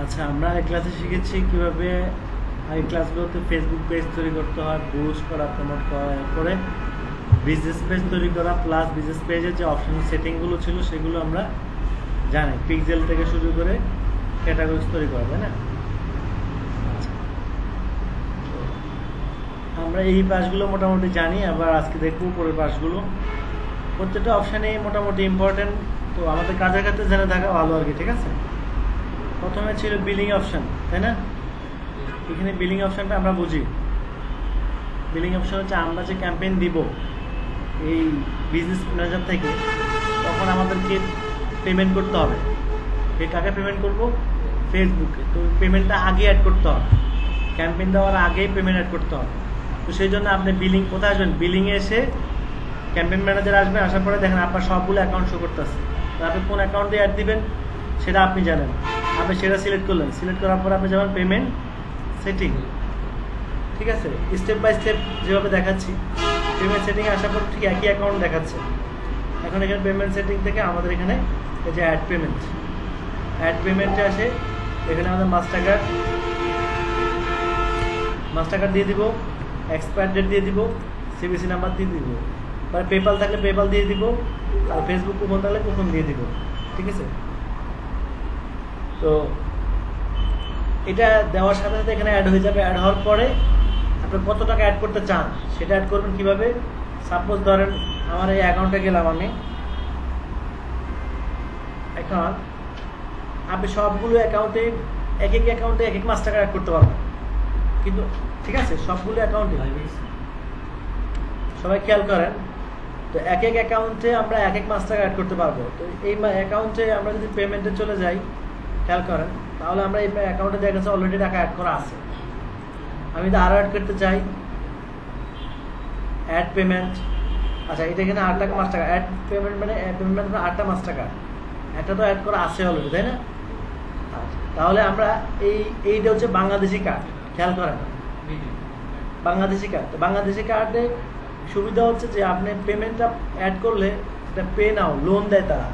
আচ্ছা, আমরা এই ক্লাসে শিখেছি কিভাবে এই ক্লাসগুলোতে ফেসবুক পেজ তৈরি করতে হয়, বুস্ট করা, প্রমোট করা, এরপরে বিজনেস পেজ তৈরি করা, প্লাস বিজনেস পেজের যে অপশন সেটিংগুলো ছিল সেগুলো আমরা জানি, পিক্সেল থেকে শুরু করে ক্যাটাগরিজ তৈরি করা, তাই না? আমরা এই পাশগুলো মোটামুটি জানি, আবার আজকে দেখবো পরের পাশগুলো। প্রত্যেকটা অপশানে মোটামুটি ইম্পর্টেন্ট, তো আমাদের কাজের ক্ষেত্রে জেনে থাকা ভালো আর কি, ঠিক আছে? প্রথমে ছিল বিলিং অপশন, তাই না? এখানে বিলিং অপশনটা আমরা বুঝি। বিলিং অপশন হচ্ছে আমরা যে ক্যাম্পেইন দিব এই বিজনেস ম্যানেজার থেকে, তখন আমাদেরকে পেমেন্ট করতে হবে। কাকে পেমেন্ট করব? ফেসবুকে। তো পেমেন্টটা আগে অ্যাড করতে হবে, ক্যাম্পেইন দেওয়ার আগেই পেমেন্ট অ্যাড করতে হবে। তো সেই জন্য আপনি বিলিং কোথায় আসবেন? বিলিংয়ে এসে ক্যাম্পেইন ম্যানেজার আসবেন, আসার পরে দেখেন আপনার সবগুলো অ্যাকাউন্ট শো করতেছে। তো আপনি কোন অ্যাকাউন্টে অ্যাড দিবেন সেটা আপনি জানেন, আপনি সেটা সিলেক্ট করলেন। সিলেক্ট করার পর আপনি যাবেন পেমেন্ট সেটিং, ঠিক আছে? স্টেপ বাই স্টেপ যেভাবে দেখাচ্ছি, পেমেন্ট সেটিংয়ে আসার পর ঠিক একই অ্যাকাউন্ট দেখাচ্ছে। এখন এখানে পেমেন্ট সেটিং থেকে আমাদের এখানে এই যে অ্যাড পেমেন্টে আসে, এখানে আমাদের মাস্টার কার্ড দিয়ে দিব, এক্সপায়ার ডেট দিয়ে দিব, সিবিসি নাম্বার দিয়ে দিব, বা পেপাল থাকলে পেপাল দিয়ে দিব, আর ফেসবুক কুপন থাকলে কুপন দিয়ে দিব, ঠিক আছে? তো এটা দেওয়ার সাথে সাথে এখানে অ্যাড হয়ে যাবে। অ্যাড হওয়ার পরে আপনি কত টাকা অ্যাড করতে চান সেটা অ্যাড করবেন কিভাবে? সাপোজ ধরেন আমার এই অ্যাকাউন্টে গেলাম আমি, এখন আপনি সবগুলো অ্যাকাউন্টে এক এক মাস টাকা অ্যাড করতে পারবেন, কিন্তু ঠিক আছে সবগুলো অ্যাকাউন্টে সবাই খেয়াল করেন। তো এক অ্যাকাউন্টে আমরা এক মাস টাকা অ্যাড করতে পারবো। তো এই অ্যাকাউন্টে আমরা যদি পেমেন্টে চলে যাই, খেয়াল করেন, তাহলে আমরা এই অ্যাকাউন্টে দেখা যাচ্ছে অলরেডি টাকা অ্যাড করা আছে। আমি যদি আরও অ্যাড করতে চাই, অ্যাড পেমেন্ট, আচ্ছা এটা এখানে 8 টাকা 5 টাকা অ্যাড পেমেন্ট, মানে পেমেন্ট 8টা 5 টাকা, একটা তো অ্যাড করা আছে অলরেডি, তাই না? তাহলে আমরা এইটা হচ্ছে বাংলাদেশি কার্ড, খেয়াল করেন বাংলাদেশি কার্ড। তো বাংলাদেশি কার্ডে সুবিধা হচ্ছে যে আপনি পেমেন্টটা অ্যাড করলে এটা পে নাও, লোন দেয় তারা,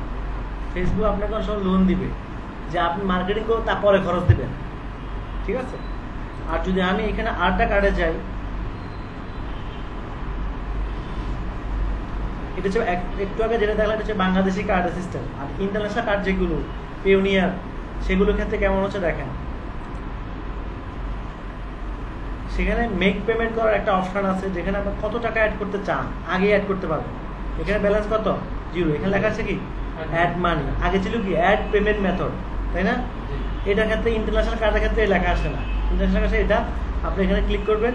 ফেসবুক আপনাকে সব লোন দিবে যে আপনি মার্কেটিং করুন, তারপরে খরচ দেবেন, ঠিক আছে? আর যদি আমি এখানে 8টা কার্ডে যাই, এটা হচ্ছে একটু আগে যেটা দেখলাম, এটা হচ্ছে বাংলাদেশি কার্ড সিস্টেম। আর ইন্টারন্যাশনাল কার্ড যেগুলো পেওনিয়ার, সেগুলোর ক্ষেত্রে কেমন হচ্ছে দেখেন, সেখানে মেক পেমেন্ট করার একটা অপশন আছে, যেখানে আপনি কত টাকা অ্যাড করতে চান আগে অ্যাড করতে পারবেন। এখানে ব্যালেন্স কত? 0। এখানে লেখা আছে কি? Add money. আগে ছিল কি? অ্যাড পেমেন্ট মেথড, তাই না? এটার ক্ষেত্রে ইন্টারন্যাশনাল কার্ডের ক্ষেত্রে লেখা আসে না। ইন্টারন্যাশনাল কার্ডে এটা আপনি এখানে ক্লিক করবেন,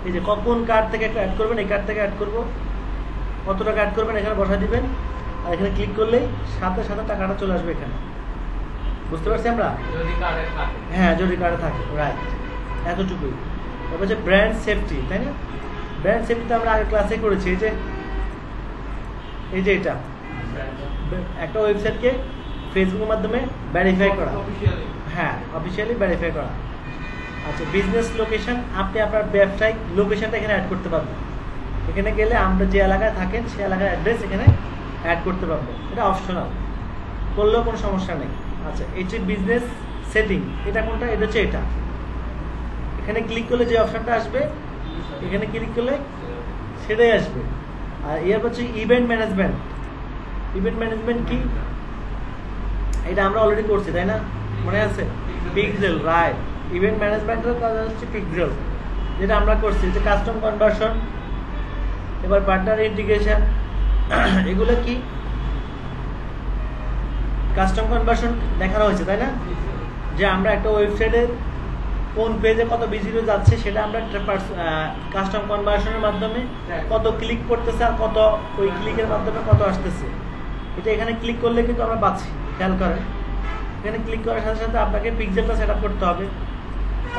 এই যে কোন কার্ড থেকে একটা অ্যাড করবেন, এই কার্ড থেকে অ্যাড করবো, কত টাকা অ্যাড করবেন এখানে বসা দিবেন, আর এখানে ক্লিক করলেই সাথে সাথে টাকাটা চলে আসবে এখানে। বুঝতে পারছি আমরা? হ্যাঁ, যদি কার্ডে থাকে, রাইট, এতটুকুই। তারপর হচ্ছে ব্র্যান্ড সেফটি, তাই না? ব্র্যান্ড সেফটিতে আমরা আগে ক্লাসে করেছি, এই যে এটা একটা ওয়েবসাইটকে ফেসবুকের মাধ্যমে ভেরিফাই করা, হ্যাঁ অফিসিয়ালি ভেরিফাই করা। আচ্ছা, বিজনেস লোকেশন, আপনি আপনার ব্যবসায়িক লোকেশনটা এখানে অ্যাড করতে পারবেন। এখানে গেলে আমরা যে এলাকায় থাকেন সেই এলাকার অ্যাড্রেস এখানে অ্যাড করতে পারবো, এটা অপশনাল, করলেও কোনো সমস্যা নেই। আচ্ছা, এই যে বিজনেস সেটিং, এটা কোনটা? এটা হচ্ছে এটা। এখানে ক্লিক করলে যে অপশনটা আসবে, এখানে ক্লিক করলে সেটাই আসবে। আর এর হচ্ছে ইভেন্ট ম্যানেজমেন্ট। ইভেন্ট ম্যানেজমেন্ট কি? এটা আমরা অলরেডি করছি, তাই না? মনে আছে? Pixel, right. ইভেন্ট ম্যানেজমেন্টের কাজ হচ্ছে পিক্সেল, যেটা আমরা করছি, যে কাস্টম কনভার্সন, এবার পার্টনার ইন্টিগ্রেশন, এগুলো কি? কাস্টম কনভার্সন দেখানো হয়েছে, তাই না? যে আমরা একটা ওয়েবসাইটের কোন পেজে কত ভিজিটর যাচ্ছে সেটা আমরা কাস্টম কনভার্সনের মাধ্যমে কত ক্লিক করতেছে আর কত ওই ক্লিকের মাধ্যমে কত আসতেছে, এটা এখানে ক্লিক করলে কিন্তু আমরা পাচ্ছি। খেয়াল করেন, এখানে ক্লিক করার সাথে সাথে আপনাকে পিক্সেলটা সেট আপ করতে হবে।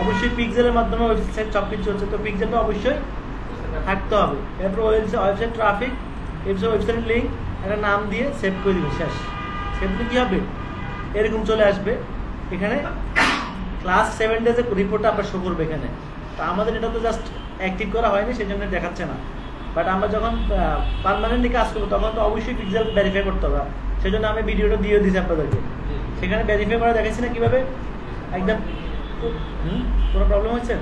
অবশ্যই পিক্সেলের মাধ্যমে ওয়েবসাইট সব কিছু হচ্ছে, তো পিক্সেলটা অবশ্যই থাকতে হবে। এরপর ওয়েবসাইট ট্রাফিক, ওয়েবসাইটের লিঙ্ক, একটা নাম দিয়ে সেভ করে দিবে, শেষ। সেক্ষেত্রে কী হবে? এরকম চলে আসবে। এখানে ক্লাস 7 ডেজের রিপোর্টটা আপনার শো করবে এখানে। তো আমাদের এটা তো জাস্ট অ্যাক্টিভ করা হয়নি, সেই জন্য দেখাচ্ছে না। বাট আমরা যখন পার্মানেন্টলি কাজ করবো তখন তো অবশ্যই পিক্সেল ভেরিফাই করতে হবে, সেই জন্য আমি ভিডিওটা দিয়ে দিচ্ছি আপনাদেরকে। সেখানে ভেরিফাই করে দেখাচ্ছি না কিভাবে একদম। কোনো প্রবলেম হচ্ছে?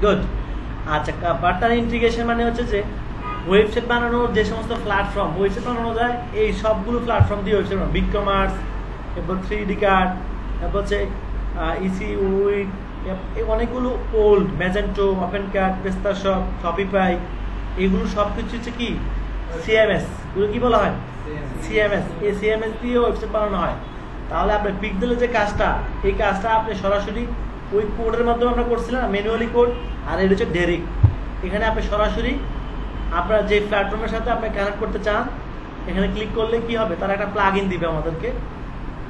গুড। আচ্ছা, পার্টনার ইন্টিগ্রেশন মানে হচ্ছে যে ওয়েবসাইট বানানোর যে সমস্ত প্ল্যাটফর্ম ওয়েবসাইট বানানো যায়, এই সবগুলো প্ল্যাটফর্ম দিয়ে ওয়েবসাইট বানানো, বিগ কমার্স, এরপর 3D কার্ড, তারপর হচ্ছে ইসি উইক, অনেকগুলো old Magento, OpenCart, PrestaShop, Shopify, এগুলো সব কিছু হচ্ছে কি সিএমএস, এগুলো কি বলা হয় সিএমএস। এই সিএমএস দিয়ে ওয়েবসাইট বানানো হয়। তাহলে আপনার পিক্সেলের যে কাজটা, এই কাজটা আপনি সরাসরি ওই কোডের মাধ্যমে আমরা করছিলাম, ম্যানুয়ালি কোড, আর এটা হচ্ছে ডেরিক। এখানে আপনি সরাসরি আপনার যে প্ল্যাটফর্মের সাথে আপনি কানেক্ট করতে চান, এখানে ক্লিক করলে কি হবে, তারা একটা প্লাগ ইন দিবে আমাদেরকে।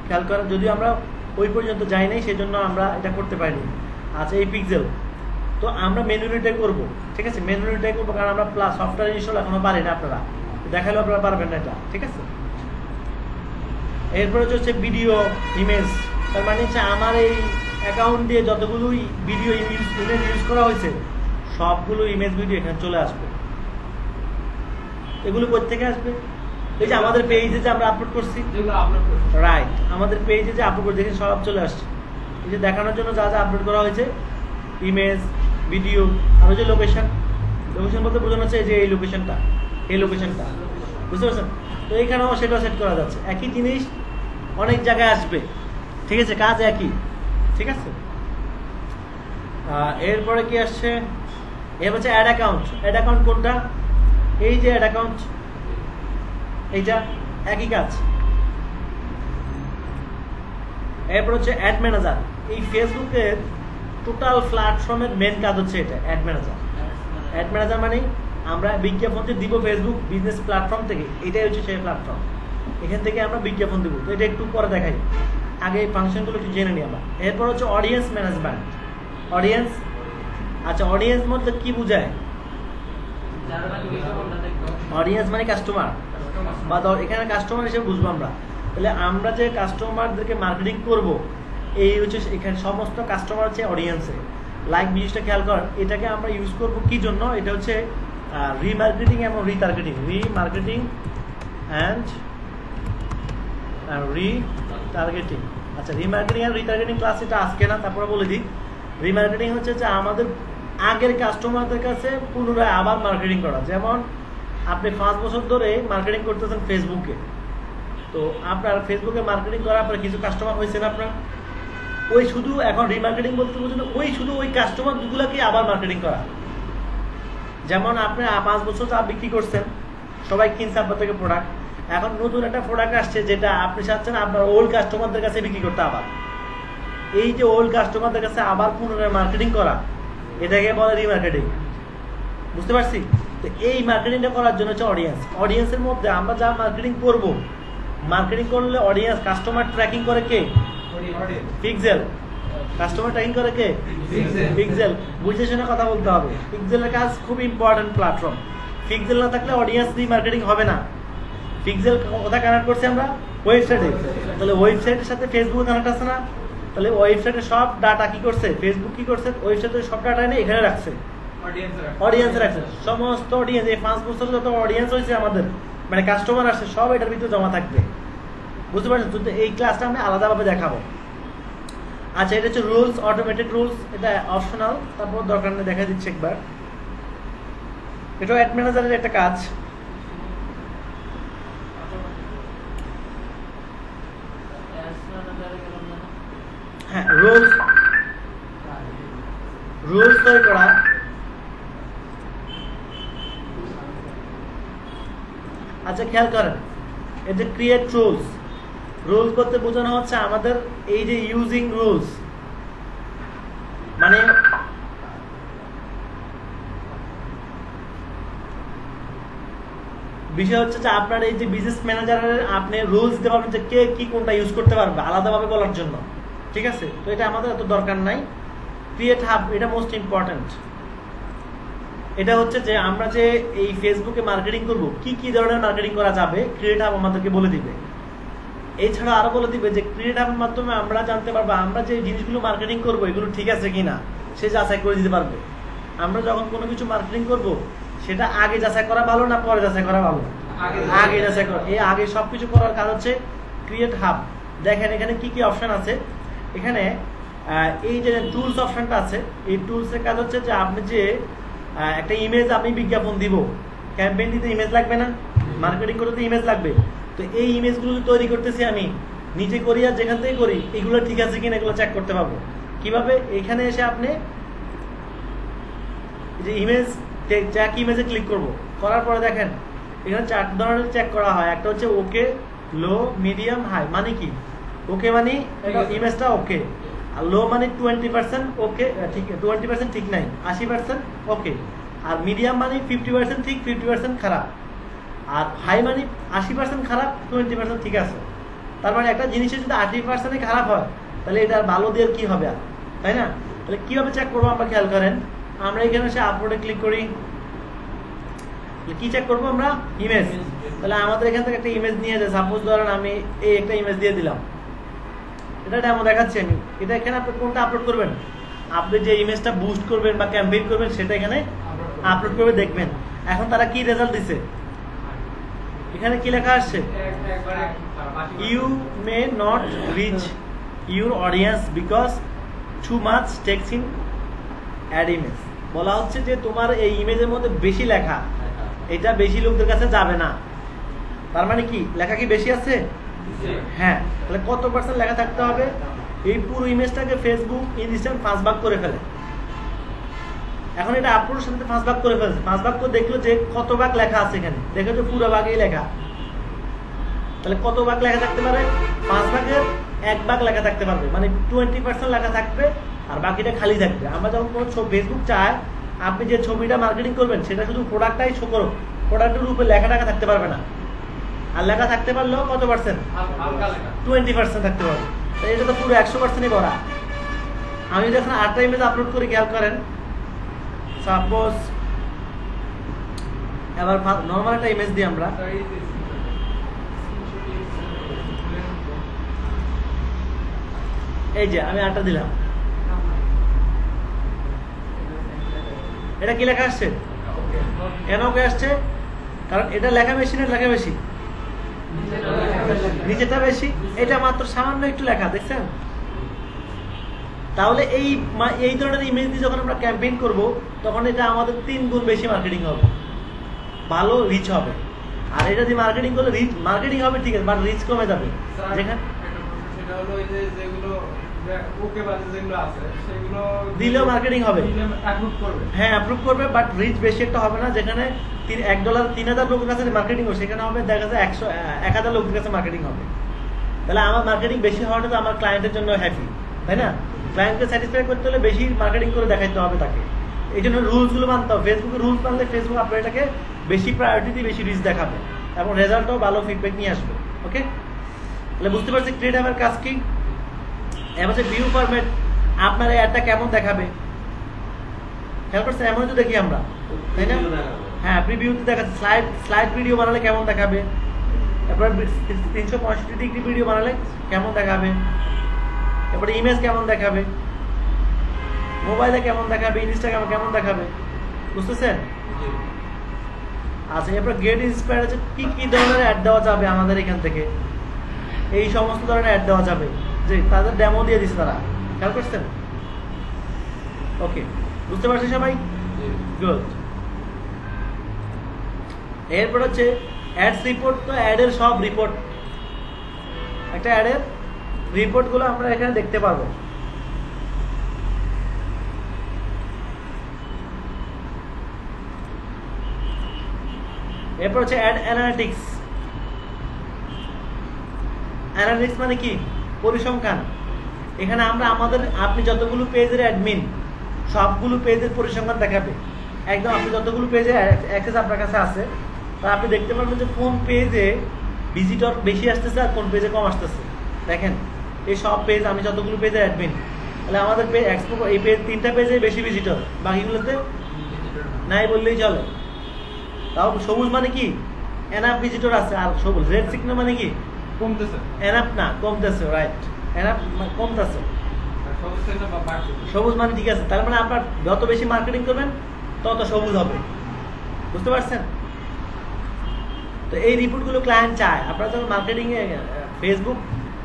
খেয়াল করেন, যদিও আমরা ওই পর্যন্ত যাই নাই, সেই জন্য আমরা এটা করতে পারিনি। আচ্ছা, এই পিক্সেল তো আমরা ম্যানুয়ালিটাই করবো, ঠিক আছে, ম্যানুয়ালিটাই করবো, কারণ আমরা প্লাস সফটওয়্যার ইনস্টল এখনো পারি না, আপনারা দেখালেও আপনারা পারবেন না এটা, ঠিক আছে। এরপরে হচ্ছে ভিডিও ইমেজ, তার মানে হচ্ছে আমার এই অ্যাকাউন্ট দিয়ে যতগুলো ভিডিও ইমেজ ইউজ করা হয়েছে সবগুলো ইমেজ ভিডিও এখানে চলে আসবে। এগুলো কোথেকে আসবে? এই যে আমাদের পেজে যে আমরা আপলোড করছি, রাইট, আমাদের পেজে যে আপলোড করছি দেখেন সব চলে আসছে। এই যে দেখানোর জন্য যা যা আপলোড করা হয়েছে, ইমেজ, ভিডিও, আর ওই যে লোকেশন, লোকেশন বলতে বোঝানো হচ্ছে যে এই লোকেশনটা, এই লোকেশনটা, বুঝতে পারছেন? তো এইখানেও সেটা সেট করা যাচ্ছে। একই জিনিস অনেক জায়গায় আসবে, ঠিক আছে, কাজ একই, ঠিক আছে। এরপরে কি আসছে? এর হচ্ছে অ্যাড অ্যাকাউন্ট। অ্যাড অ্যাকাউন্ট কোনটা? এই যে অ্যাড অ্যাকাউন্ট, এইটা একই কাজ। এরপর হচ্ছে অ্যাড ম্যানেজার। এই ফেসবুকের টোটাল প্ল্যাটফর্মের মেন কাজ হচ্ছে এটা, অ্যাড ম্যানেজার। অ্যাড ম্যানেজার মানে আমরা বিজ্ঞাপনটি দিব ফেসবুক বিজনেস প্ল্যাটফর্ম থেকে, এটাই হচ্ছে সেই প্ল্যাটফর্ম, এখান থেকে আমরা বিজ্ঞাপন দিব। তো এটা একটু পরে দেখাই, আগে এই ফাংশনগুলো একটু জেনে নিই আমরা। এরপর হচ্ছে অডিয়েন্স ম্যানেজমেন্ট। অডিয়েন্স, আচ্ছা, অডিয়েন্স মধ্যে কি বোঝায়? অডিয়েন্স মানে কাস্টমার, বা এখানে কাস্টমার হিসেবে বুঝবো আমরা। তাহলে আমরা যে কাস্টমারদেরকে মার্কেটিং করব, এই হচ্ছে এখানে সমস্ত কাস্টমার হচ্ছে অডিয়েন্সে। লাইক জিনিসটা খেয়াল করেন, এটাকে আমরা ইউজ করব কি জন্য? এটা হচ্ছে রিমার্কেটিং এবং রিটার্গেটিং। Remarketing and retargeting. আচ্ছা, রিমার্কেটিং আর রিটার্গেটিং ক্লাস এটা আজকে না, তারপরে বলে দিই। রিমার্কেটিং হচ্ছে যে আমাদের আগের কাস্টমারদের কাছে পুনরায় আবার মার্কেটিং করা। যেমন আপনি 5 বছর ধরে মার্কেটিং করতেছেন ফেসবুকে, তো আপনার ফেসবুকে মার্কেটিং করার পরে কিছু কাস্টমার হয়েছেন আপনার, ওই শুধু এখন রিমার্কেটিং বলতে বুঝুন ওই শুধু ওই কাস্টমারগুলোকে আবার মার্কেটিং করা। যেমন আপনি 5 বছর যা বিক্রি করছেন, সবাই কিনছে আপনার থেকে প্রোডাক্ট, এখন নতুন একটা প্রোডাক্ট আসছে যেটা আপনি চাচ্ছেন আপনার ওল্ড কাস্টমারদের কাছে বিক্রি করতে। আবার এই যে ওল্ড কাস্টমারদের কাছে আবার পুনরায় মার্কেটিং করা, এটাকে বলে রিমার্কেটিং। বুঝতে পারছি? তো এই মার্কেটিংটা করার জন্য হচ্ছে অডিয়েন্স। অডিয়েন্সের মধ্যে আমরা যা মার্কেটিং করব, মার্কেটিং করলে অডিয়েন্স, কাস্টমার ট্র্যাকিং করে কে? পিক্সেল। কাস্টমার ট্র্যাকিং করে কে? পিক্সেল। বুঝে শুনে কথা বলতে হবে। পিক্সেলের কাজ খুব ইম্পর্টেন্ট প্ল্যাটফর্ম। পিক্সেল না থাকলে অডিয়েন্স রিমার্কেটিং হবে না। পিক্সেল কোথায় কানেক্ট করছি আমরা? ওয়েবসাইটে। তাহলে ওয়েবসাইটের সাথে ফেসবুক কানেক্ট আছে না? তাহলে ওয়েবসাইটে সব ডাটা কি করছে? ফেসবুক কি করছে? ওয়েবসাইটের সব ডাটা এনে এখানে রাখছে, অডিয়েন্স রাখছে। সমস্ত অডিয়েন্স, এই 5 বছর যত অডিয়েন্স হয়েছে আমাদের, মানে কাস্টমার আসছে, সব এটার ভিতরে জমা থাকবে। বুঝতে পারছেন? তো এই ক্লাসটা আমি আলাদাভাবে দেখাবো। আচ্ছা, এটা হচ্ছে রুলস, অটোমেটেড রুলস, এটা অপশনাল, তারপর দরকার নেই, দেখা দিচ্ছে একবার। এটাও অ্যাড ম্যানেজারের একটা কাজ। হ্যাঁ, রুলস তৈরি করা। আচ্ছা, খেয়াল করেন, এই যে ক্রিয়েট রুলস, রুলস করতে বোঝানো হচ্ছে আমাদের এই যে ইউজিং রুলস, মানে বিষয় হচ্ছে যে আপনার এই যে বিজনেস ম্যানেজারের আপনি রুলস দিতে পারবেন যে কে কি কোনটা ইউজ করতে পারবে আলাদাভাবে বলার জন্য, ঠিক আছে? তো এটা আমাদের এত দরকার নাই। ক্রিয়েট হাব, এটা মোস্ট ইম্পর্টেন্ট। এটা হচ্ছে যে আমরা যে এই ফেসবুকে মার্কেটিং করব, কি কি ধরনের মার্কেটিং করা যাবে, ক্রিয়েট হাব আমাদেরকে বলে দিবে। এছাড়া আরো বলে দিবে যে ক্রিয়েট হাবের মাধ্যমে আমরা জানতে পারবো আমরা যে জিনিসগুলো মার্কেটিং করবো এগুলো ঠিক আছে কিনা, সে যাচাই করে দিতে পারবে। আমরা যখন কোনো কিছু মার্কেটিং করব, সেটা আগে যাচাই করা ভালো না পরে যাচাই করা ভালো? আগে যাচাই করা। এই আগে সবকিছু করার কাজ হচ্ছে ক্রিয়েট হাব। দেখেন এখানে কি কি অপশন আছে। এখানে এই যে টুলস অপশনটা আছে, এই টুলসের কাজ হচ্ছে যে আপনি যে একটা ইমেজ আমি বিজ্ঞাপন দিব, ক্যাম্পেইন দিতে ইমেজ লাগবে না, মার্কেটিং করতে ইমেজ লাগবে। তো এই ইমেজগুলো তৈরি করতেছি আমি নিজে করি আর যেখান থেকে করি, এগুলো ঠিক আছে কিনা এগুলো চেক করতে পারবো কিভাবে। এখানে এসে আপনি যে ইমেজ চেক ইমেজে ক্লিক করব, করার পরে দেখেন এখানে 4 ধরনের চেক করা হয়। একটা হচ্ছে ওকে, লো, মিডিয়াম, হাই। মানে কি? ওকে মানে ইমেজটা ওকে, আর লো মানে 20% ওকে ঠিক, 20% ঠিক নাই, 80% ওকে। আর মিডিয়াম মানে 50% ঠিক, 50% খারাপ। আর হাই মানে 80% খারাপ, 20% ঠিক আছে। তার মানে একটা জিনিসের যদি 80% খারাপ হয় তাহলে এটা ভালো দিয়ে কি হবে আর, তাই না? তাহলে কিভাবে চেক করবো আমরা খেয়াল করেন। আমরা এখানে এসে আপলোডে ক্লিক করি, কি চেক করবো আমরা? ইমেজ। তাহলে আমাদের এখান থেকে একটা ইমেজ নিয়ে যায়, সাপোজ ধরেন আমি এই একটা ইমেজ দিয়ে দিলাম, এটা ডেমো দেখাচ্ছি আমি। এটা এখানে আপনি কোনটা আপলোড করবেন? আপনি যে ইমেজটা বুস্ট করবেন বা ক্যাম্পেইন করবেন সেটা এখানে আপলোড করবে, দেখবেন। এখন তারা কি রেজাল্ট দিছে, এখানে কি লেখা আসছে? You may not reach your audience because too much text in ad image. বলা হচ্ছে যে তোমার এই ইমেজের মধ্যে বেশি লেখা, এটা বেশি লোকদের কাছে যাবে না। তার মানে কি লেখা কি বেশি আছে? হ্যাঁ। তাহলে কত পার্সেন্ট লেখা থাকতে হবে? এই পুরো ইমেজটাকে ফেসবুক ইনস্ট্যান্ট 5 ভাগ করে ফেলে। এখন এটা আপলোডের সাথে 5 ভাগ করে ফেলছে, 5 ভাগ করে দেখলো যে কত ভাগ লেখা আছে এখানে, দেখো যে পুরো ভাগেই লেখা। তাহলে কত ভাগ লেখা থাকতে পারে? 5 ভাগের 1 ভাগ লেখা থাকতে পারবে, মানে 20% লেখা থাকবে আর বাকিটা খালি থাকবে। আমরা যখন কোনো ফেসবুক চাই আপনি যে ছবিটা মার্কেটিং করবেন সেটা শুধু প্রোডাক্টটাই শো করো, প্রোডাক্টের উপরে লেখা টাকা থাকতে পারবে না। আর লেখা থাকতে পারলেও কত পার্সেন্ট? 20% থাকতে পারবে। তাই এটা তো পুরো 100%ই ভরা। আমি যখন 8টা ইমেজ আপলোড করি, খেয়াল করেন, সাপোজ এবার নর্মাল একটা ইমেজ দিই আমরা, এই যে আমি 8টা দিলাম, এটা কি লেখা আসছে? কেন ওকে আসছে? কারণ এটা লেখা বেশি না লেখা বেশি? নিচেটা বেশি, এটা মাত্র সামান্য একটু লেখা, দেখছেন? তাহলে এই ধরনের ইমেজ দিয়ে যখন আমরা ক্যাম্পেইন করব তখন এটা আমাদের 3 গুণ বেশি মার্কেটিং হবে, ভালো রিচ হবে। আর এটা দিয়ে মার্কেটিং করলে রিচ মার্কেটিং হবে ঠিক আছে, বাট রিচ কমে যাবে। যেখানে সেটা হলো এই যে যেগুলো ওকে বাজে যেগুলো আছে সেগুলো দিলেও মার্কেটিং হবে, অ্যাপ্রুভ করবে। হ্যাঁ অ্যাপ্রুভ করবে, বাট রিচ বেশি একটা হবে না। যেখানে $1 3000 লোকের কাছে মার্কেটিং হবে সেখানে হবে দেখা যায় 1000 লোকের কাছে মার্কেটিং হবে। তাহলে আমার মার্কেটিং বেশি হওয়াটা তো আমার ক্লায়েন্টের জন্য হ্যাপি, তাই না? ক্লায়েন্টকে স্যাটিসফাই করতে হলে বেশি মার্কেটিং করে দেখাইতে হবে তাকে। এই জন্য রুলসগুলো মানতে হবে। ফেসবুকের রুলস মানলে ফেসবুক আপনার এটাকে বেশি প্রায়োরিটি দিয়ে বেশি রিচ দেখাবে এবং রেজাল্টও ভালো ফিডব্যাক নিয়ে আসবে। ওকে, তাহলে বুঝতে পারছি ক্রিয়েটিভের কাজ কি। এবার হচ্ছে ভিউ ফরম্যাট, আপনার অ্যাডটা কেমন দেখাবে খেয়াল করছেন? এমন তো দেখি আমরা, তাই না? হ্যাঁ, প্রিভিউতে দেখাচ্ছে। স্লাইড ভিডিও বানালে কেমন দেখাবে, তারপর 365 ডিগ্রি ভিডিও বানালে কেমন দেখাবে, তারপরে ইমেজ কেমন দেখাবে, মোবাইলে কেমন দেখাবে, ইনস্টাগ্রামে কেমন দেখাবে, বুঝতেছেন? আচ্ছা, এরপর গেট ইন্সপায়ার আছে, কি কি ধরনের অ্যাড দেওয়া যাবে আমাদের এখান থেকে। এই সমস্ত ধরনের অ্যাড দেওয়া যাবে, যে তাদের ডেমো দিয়ে দিচ্ছে তারা, খেয়াল করছেন? ওকে, বুঝতে পারছি সবাই? গুড। এরপর হচ্ছে অ্যাডস রিপোর্ট। তো অ্যাডের সব রিপোর্ট, একটা অ্যাডের রিপোর্টগুলো আমরা এখানে দেখতে পারবো। এরপর হচ্ছে অ্যাড অ্যানালিটিক্স। অ্যানালিটিক্স মানে কি? পরিসংখ্যান। এখানে আমরা আপনি যতগুলো পেজের অ্যাডমিন সবগুলো পেজের পরিসংখ্যান দেখাবে একদম। আপনি যতগুলো পেজে অ্যাক্সেস আপনার কাছে আছে তা আপনি দেখতে পারবেন যে কোন পেজে ভিজিটর বেশি আসতেছে আর কোন পেজে কম আসতেছে। দেখেন এই সব পেজ, আমি যতগুলো পেজে অ্যাডমিন, তাহলে আমাদের পেজ এই পেজ 3টা পেজে বেশি ভিজিটর, বাকিগুলোতে নাই বললেই চলে। তাও সবুজ মানে কি? এনাফ ভিজিটর আছে। আর সবুজ রেড সিগন্যাল মানে কি? কমতেছে। এনাফ না, কমতেছে। রাইট, এনাফ কমতেছে। সবুজ মানে ঠিক আছে। তার মানে আপনার যত বেশি মার্কেটিং করবেন তত সবুজ হবে, বুঝতে পারছেন? তো এই রিপোর্টগুলো ক্লায়েন্ট চায়। আপনারা যখন মার্কেটিং এ ফেসবুক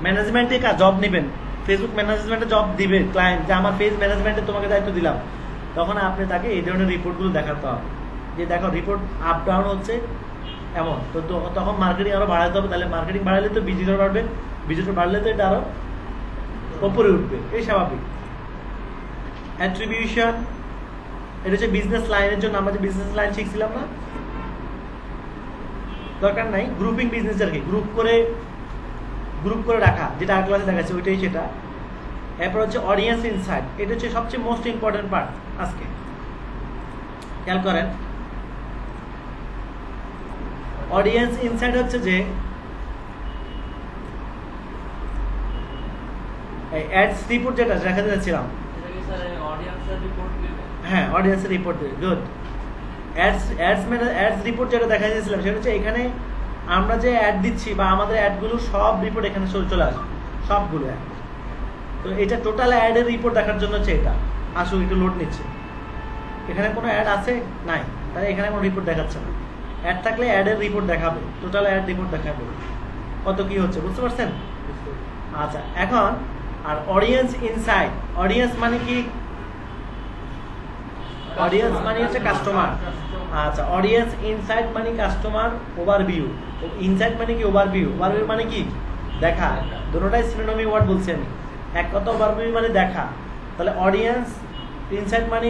ম্যানেজমেন্টে জব নেবেন, ফেসবুক ম্যানেজমেন্টে জব দিবে ক্লায়েন্ট, যে আমার পেজ ম্যানেজমেন্টে তোমাকে দায়িত্ব দিলাম, তখন আপনি তাকে এই ধরনের রিপোর্টগুলো দেখাতে হবে, যে দেখো রিপোর্ট আপ ডাউন হচ্ছে এমন, তো তখন মার্কেটিং আরো বাড়াতে হবে। তাহলে মার্কেটিং বাড়ালে তো ভিজিটর বাড়বে, ভিজিটর বাড়লে তো এটা আরো উপরে উঠবে, এই স্বাভাবিক। অ্যাট্রিবিউশন, এটা হচ্ছে বিজনেস লাইনের জন্য, আমরা যে বিজনেস লাইন শিখছিলাম না, দরকার নাই। গ্রুপিং বিজনেস আর কি, গ্রুপ করে রাখা, যেটা আগের ক্লাসে দেখাচ্ছে ওইটাই সেটা। এরপর হচ্ছে অডিয়েন্স ইনসাইট, এটা হচ্ছে সবচেয়ে মোস্ট ইম্পর্টেন্ট পার্ট আজকে, খেয়াল করেন। অডিয়েন্স ইনসাইট হচ্ছে যে অ্যাডস রিপোর্ট যেটা দেখাতে যাচ্ছিলাম, হ্যাঁ অডিয়েন্সের রিপোর্ট দেবে, গুড। অ্যাডস রিপোর্ট যেটা দেখা যাচ্ছিলাম সেটা হচ্ছে এখানে আমরা যে অ্যাড দিচ্ছি বা আমাদের অ্যাডগুলো সব রিপোর্ট এখানে চলে আসবে, সবগুলো অ্যাড। তো এটা টোটাল অ্যাডের রিপোর্ট দেখার জন্য হচ্ছে এটা। আসুক, একটু লোড নিচ্ছে, এখানে কোনো অ্যাড আছে নাই, তাহলে এখানে কোনো রিপোর্ট দেখাচ্ছে না। অ্যাড থাকলে অ্যাডের রিপোর্ট দেখাবে, টোটাল অ্যাড রিপোর্ট দেখাবে কত কি হচ্ছে, বুঝতে পারছেন? আচ্ছা, এখন আর অডিয়েন্স ইনসাইট, অডিয়েন্স মানে কি? অডিয়েন্স মানে হচ্ছে কাস্টমার। আচ্ছা, অডিয়েন্স ইনসাইট মানে কাস্টমার ওভারভিউ, ইনসাইট মানে কি? ওভারভিউ। ওভারভিউ মানে কি? দেখা। দুটোটাই সিনোনিমি ওয়ার্ড বলছি আমি। এক কথা ওভারভিউ মানে দেখা, তাহলে অডিয়েন্স ইনসাইট মানে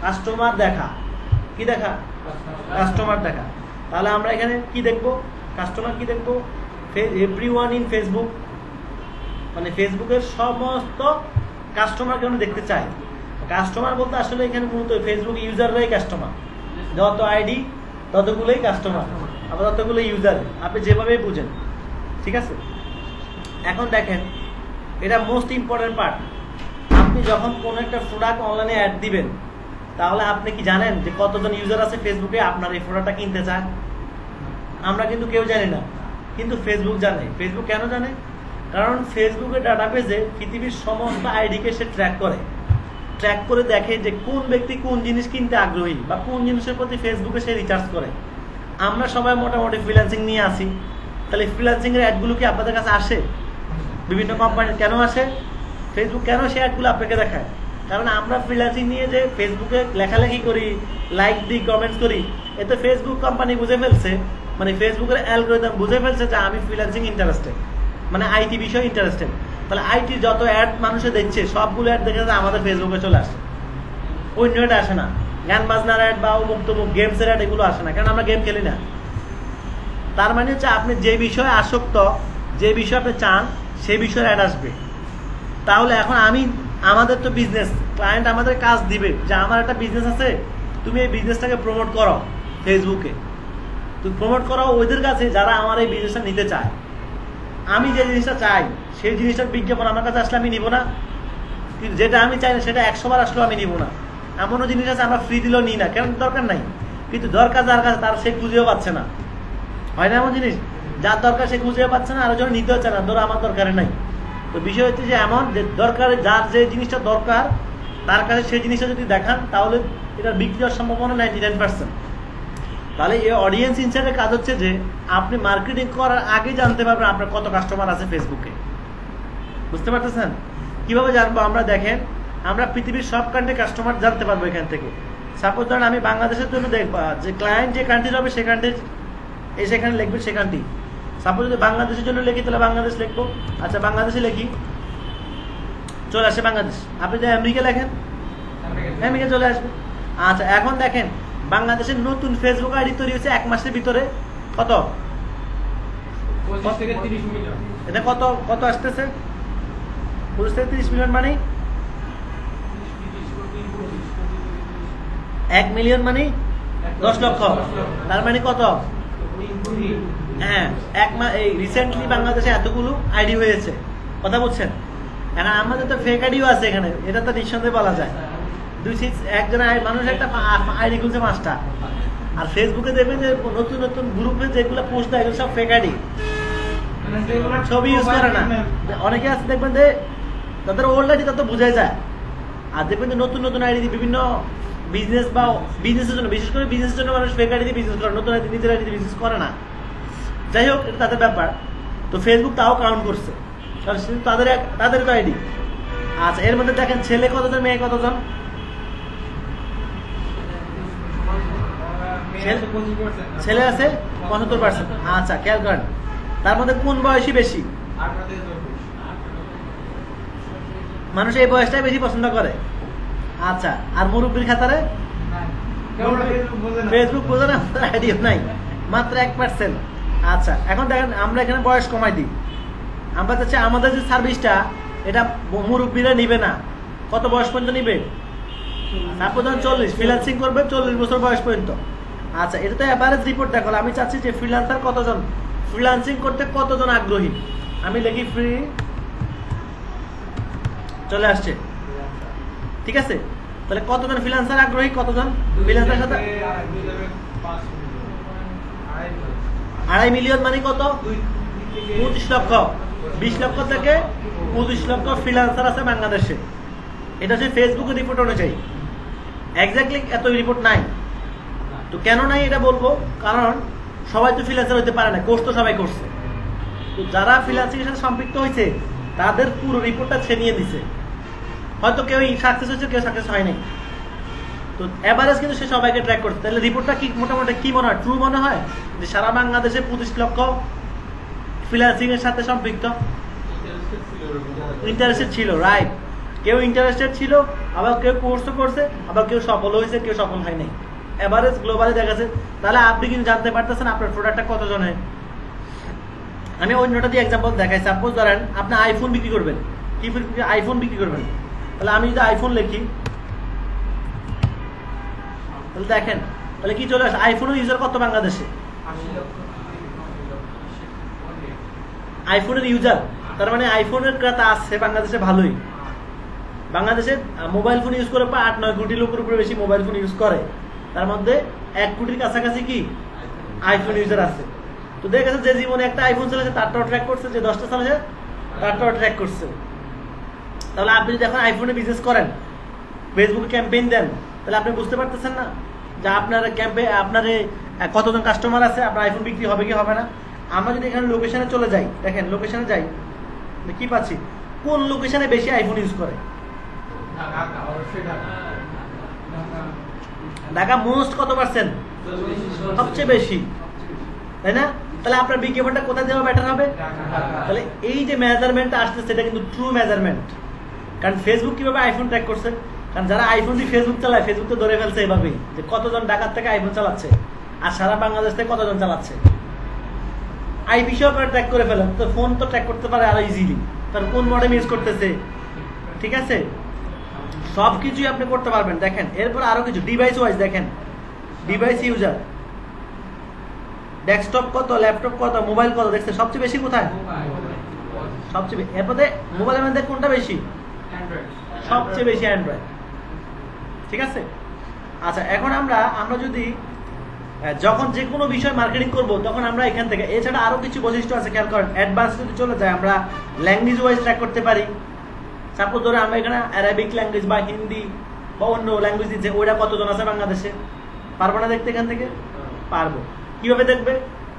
কাস্টমার দেখা। কি দেখা? কাস্টমার দেখা। তাহলে আমরা এখানে কি দেখবো? কাস্টমার কি দেখবো? এভরিওয়ান ইন ফেসবুক, মানে ফেসবুকের সমস্ত কাস্টমারকে আমরা দেখতে চাই। কাস্টমার বলতে আসলে এখানে মূলত ফেসবুক ইউজাররাই কাস্টমার, যত আইডি ততগুলোই কাস্টমার, আবার ততগুলো ইউজার, আপনি যেভাবে বুঝেন, ঠিক আছে? এখন দেখেন, এটা মোস্ট ইম্পর্টেন্ট পার্ট। আপনি যখন কোনো একটা প্রোডাক্ট অনলাইনে অ্যাড দিবেন, তাহলে আপনি কি জানেন যে কতজন ইউজার আছে ফেসবুকে আপনার এই প্রোডাক্টটা কিনতে চায়? আমরা কিন্তু কেউ জানি না, কিন্তু ফেসবুক জানে। ফেসবুক কেন জানে? কারণ ফেসবুকের ডাটাবেজে পৃথিবীর সমস্ত আইডিকে সে ট্র্যাক করে দেখে যে কোন ব্যক্তি কোন জিনিস কিনতে আগ্রহী বা কোন জিনিসের প্রতি ফেসবুকে সে রিচার্জ করে। আমরা সবাই মোটামুটি ফ্রিল্যান্সিং নিয়ে আসি, তাহলে ফ্রিল্যান্সিং এর অ্যাডগুলো কি আপনাদের কাছে আসে? বিভিন্ন কোম্পানির কেন আসে? ফেসবুক কেন সে অ্যাডগুলো আপনাকে দেখায়? কারণ আমরা ফ্রিল্যান্সিং নিয়ে যে ফেসবুকে লেখালেখি করি, লাইক দিই, কমেন্টস করি, এতে ফেসবুক কোম্পানি বুঝে ফেলছে, মানে ফেসবুকের অ্যালগরিদম বুঝে ফেলছে যে আমি ফ্রিল্যান্সিং ইন্টারেস্টেড, মানে আইটি বিষয়ে ইন্টারেস্টেড। তাহলে আইটি যত অ্যাড মানুষে দেখছে সবগুলো অ্যাড দেখে আমাদের ফেসবুকে চলে আসে, অন্য অ্যাড আসে না। গান বাজনার অ্যাড বা অমুক তমুক গেমসের অ্যাড এগুলো আসে না, কারণ আমরা গেম খেলি না। তার মানে হচ্ছে আপনি যে বিষয়ে আসক্ত, যে বিষয়ে আপনি চান, সেই বিষয়ের অ্যাড আসবে। তাহলে এখন আমাদের তো বিজনেস, ক্লায়েন্ট আমাদের কাজ দিবে যে আমার একটা বিজনেস আছে, তুমি এই বিজনেসটাকে প্রমোট করো ফেসবুকে, তুমি প্রমোট করো ওদের কাছে যারা আমার এই বিজনেসটা নিতে চায়। আমি যে জিনিসটা চাই সেই জিনিসটার বিজ্ঞাপন আমার কাছে আসলে আমি নিব না, যেটা আমি চাই না সেটা 100 বার আসলেও আমি নিব না। এমনও জিনিস আছে আমরা ফ্রি দিলেও নিই না, কেন? দরকার নাই, কিন্তু দরকার যার কাছে তার সে খুঁজেও পাচ্ছে না, হয় না এমন জিনিস? যার দরকার সে খুঁজেও পাচ্ছে না, আর জন্য নিতেও চায় না, ধরো আমার দরকারে নাই। তো বিষয় হচ্ছে যে এমন যে দরকারে যার যে জিনিসটা দরকার তার কাছে সেই জিনিসটা যদি দেখান, তাহলে এটার বিক্রি হওয়ার সম্ভাবনা 99%। তাহলে এই অডিয়েন্স ইনসাইটের কাজ হচ্ছে যে আপনি মার্কেটিং করার আগে জানতে পারবেন আপনার কত কাস্টমার আছে ফেসবুকে। বুঝতে পারতেছেন? কিভাবে জানবো আমরা? দেখেন, আমরা পৃথিবীর সব কান্ট্রি কাস্টমার জানতে পারবো এখান থেকে। সাপোজ ধরেন আমি বাংলাদেশের জন্য দেখবো যে ক্লায়েন্ট যে কান্ট্রি হবে সে কান্ট্রি সেখানে লিখবে সে কান্ট্রি। সাপোজ যদি বাংলাদেশের জন্য লিখি তাহলে বাংলাদেশ লিখবো। আচ্ছা, বাংলাদেশে লিখি, চলে আসে বাংলাদেশ। আপনি যদি আমেরিকা লেখেন, আমেরিকা চলে আসবে। আচ্ছা, এখন দেখেন বাংলাদেশের নতুন ফেসবুক আইডি তৈরি হয়েছে 1 মাসের ভিতরে। কত? 25 থেকে 30 মিলিয়ন। এটা কত আসতেছে? 25 থেকে 30 মিলিয়ন মানে 1 মিলিয়ন মানে 10 লক্ষ। তার মানে কত? হ্যাঁ, এই রিসেন্টলি বাংলাদেশে এতগুলো আইডি হয়েছে, কথা বলছেন? এখন আমাদের তো ফেক আইডিও আছে এখানে, এটা তো নিঃসন্দেহে বলা যায়। একজন মানুষ একটা আইডি খুলছে 5টা, আর ফেসবুকে দেখবেন যে নতুন নতুন গ্রুপে যেগুলো পোস্ট দেয় এগুলো সব ফেক আইডি, ছবি ইউজ করে না। অনেকে আছে দেখবেন যে তাদের ওল্ড আইডি তত বোঝাই যায়, আর দেখবেন যে নতুন নতুন আইডি বিভিন্ন বিজনেস বা বিজনেসের জন্য, বিশেষ করে বিজনেসের জন্য মানুষ ফেক আইডি দিয়ে বিজনেস করে, নতুন আইডি নিজের আইডি দিয়ে বিজনেস করে না। যাই হোক, এটা তাদের ব্যাপার। তো ফেসবুক তাও কাউন্ট করছে, তাদের তো আইডি। আচ্ছা, এর মধ্যে দেখেন ছেলে কতজন, মেয়ে কতজন? ছেলে আছে 75%। আচ্ছা, খেয়াল করেন তার মধ্যে কোন বয়সী বেশি? মানুষ এই বয়সটাই বেশি পছন্দ করে। আচ্ছা, আর মুরব্বীর খাতারে ফেসবুক বোঝে না, আইডিও নাই, মাত্র 1%। আচ্ছা, এখন দেখেন আমরা এখানে বয়স কমাই দিই। আমরা চাচ্ছি আমাদের যে সার্ভিসটা এটা মুরব্বীরা নিবে না। কত বয়স পর্যন্ত নিবে? তারপর 40 ফ্রিল্যান্সিং করবে 40 বছর বয়স পর্যন্ত। আচ্ছা, এটা তো এভারেজ রিপোর্ট দেখালো। আমি চাচ্ছি যে ফ্রিল্যান্সার কতজন, ফ্রিল্যান্সিং করতে কতজন আগ্রহী। আমি লিখি ফ্রি, চলে আসছে। ঠিক আছে, তাহলে কতজন ফ্রিল্যান্সার আগ্রহী, কতজন ফ্রিল্যান্সার সাথে? 2.5 মিলিয়ন মানে কত? 25 লক্ষ। 20 লক্ষ থেকে 25 লক্ষ ফ্রিল্যান্সার আছে বাংলাদেশে। এটা হচ্ছে ফেসবুকের রিপোর্ট অনুযায়ী। এক্স্যাক্টলি এত রিপোর্ট নাই। তো কেন নাই এটা বলবো, কারণ সবাই তো ফ্রিল্যান্সার হতে পারে না, কোর্স তো সবাই করছে। তো যারা ফ্রিল্যান্সিং এর সাথে সম্পৃক্ত হয়েছে তাদের পুরো রিপোর্টটা ছেনিয়ে দিছে। হয়তো কেউ সাকসেস হয়েছে, কেউ সাকসেস হয় নাই। তো এভারেজ কিন্তু সে সবাইকে ট্র্যাক করছে। তাহলে রিপোর্টটা কি মোটামুটি কি মনে হয়, ট্রু মনে হয় যে সারা বাংলাদেশে 25 লক্ষ ফ্রিল্যান্সিং এর সাথে সম্পৃক্ত, ইন্টারেস্টেড ছিল। রাইট, কেউ ইন্টারেস্টেড ছিল, আবার কেউ কোর্সও করছে, আবার কেউ সফল হয়েছে, কেউ সফল হয় নাই। এভারেজ গ্লোবালি দেখাচ্ছে। তাহলে আপনি কিন্তু জানতে পারতেছেন আপনার প্রোডাক্টটা কতজনের। আমি অন্যটা দিয়ে এক্সাম্পল দেখাই। সাপোজ ধরেন আপনি আইফোন বিক্রি করবেন, কি আইফোন বিক্রি করবেন। তাহলে আমি যদি আইফোন লিখি, তাহলে দেখেন তাহলে কি চলে আসে, আইফোনের ইউজার কত বাংলাদেশে? আইফোনের ইউজার, তার মানে আইফোনের ক্রেতা আছে বাংলাদেশে ভালোই। বাংলাদেশে মোবাইল ফোন ইউজ করে 8-9 কোটি লোকের উপরে বেশি মোবাইল ফোন ইউজ করে। তার মধ্যে 1 কোটির কাছাকাছি কি আইফোন ইউজার আছে। তো দেখা গেছে যে জীবনে একটা আইফোন চলেছে তারটাও ট্র্যাক করছে, যে 10টা চলেছে তারটাও ট্র্যাক করছে। তাহলে আপনি যদি এখন আইফোনে বিজনেস করেন, ফেসবুকে ক্যাম্পেইন দেন, তাহলে আপনি বুঝতে পারতেছেন না যে আপনার আপনার কতজন কাস্টমার আছে, আপনার আইফোন বিক্রি হবে কি হবে না। আমরা যদি এখানে লোকেশনে চলে যাই, দেখেন লোকেশনে যাই, কি পাচ্ছি, কোন লোকেশনে বেশি আইফোন ইউজ করে? ঢাকা মোস্ট কত পার্সেন্ট? সবচেয়ে বেশি, তাই না? তাহলে আপনার বিজ্ঞাপনটা কোথায় দেওয়া বেটার হবে? তাহলে এই যে মেজারমেন্টটা আসছে সেটা কিন্তু ট্রু মেজারমেন্ট। কারণ ফেসবুক কিভাবে আইফোন ট্র্যাক করছে, কারণ যারা আইফোন দিয়ে ফেসবুক চালায়, ফেসবুক তো ধরে ফেলছে এভাবেই যে কতজন ঢাকার থেকে আইফোন চালাচ্ছে আর সারা বাংলাদেশ থেকে কতজন চালাচ্ছে। আইপি সহ ট্র্যাক করে ফেলেন, তো ফোন তো ট্র্যাক করতে পারে আরো ইজিলি, তার কোন মডেল ইউজ করতেছে। ঠিক আছে, সবকিছুই আপনি করতে পারবেন। দেখেন এরপর আরো কিছু ডিভাইস ওয়াইজ দেখেন, ডিভাইস ইউজার, ডেস্কটপ কত, ল্যাপটপ কত, মোবাইল কত দেখছে সবচেয়ে বেশি কোথায়? সবচেয়ে এরপরে মোবাইলের মধ্যে কোনটা বেশি? সবচেয়ে বেশি অ্যান্ড্রয়েড। ঠিক আছে, আচ্ছা এখন আমরা যদি যখন যে কোনো বিষয় মার্কেটিং করব তখন আমরা এখান থেকে, এছাড়া আরো কিছু বৈশিষ্ট্য আছে খেয়াল করেন। অ্যাডভান্স যদি চলে যায় আমরা ল্যাঙ্গুয়েজ ওয়াইজ ট্র্যাক করতে পারি। সাপোজ ধরে আমরা এখানে অ্যারাবিক ল্যাঙ্গুয়েজ বা হিন্দি বা অন্য ল্যাঙ্গুয়েজ দিচ্ছে, ওইটা কতজন আছে বাংলাদেশে, পারবো না দেখতে? এখান থেকে পারবো। কিভাবে দেখবে?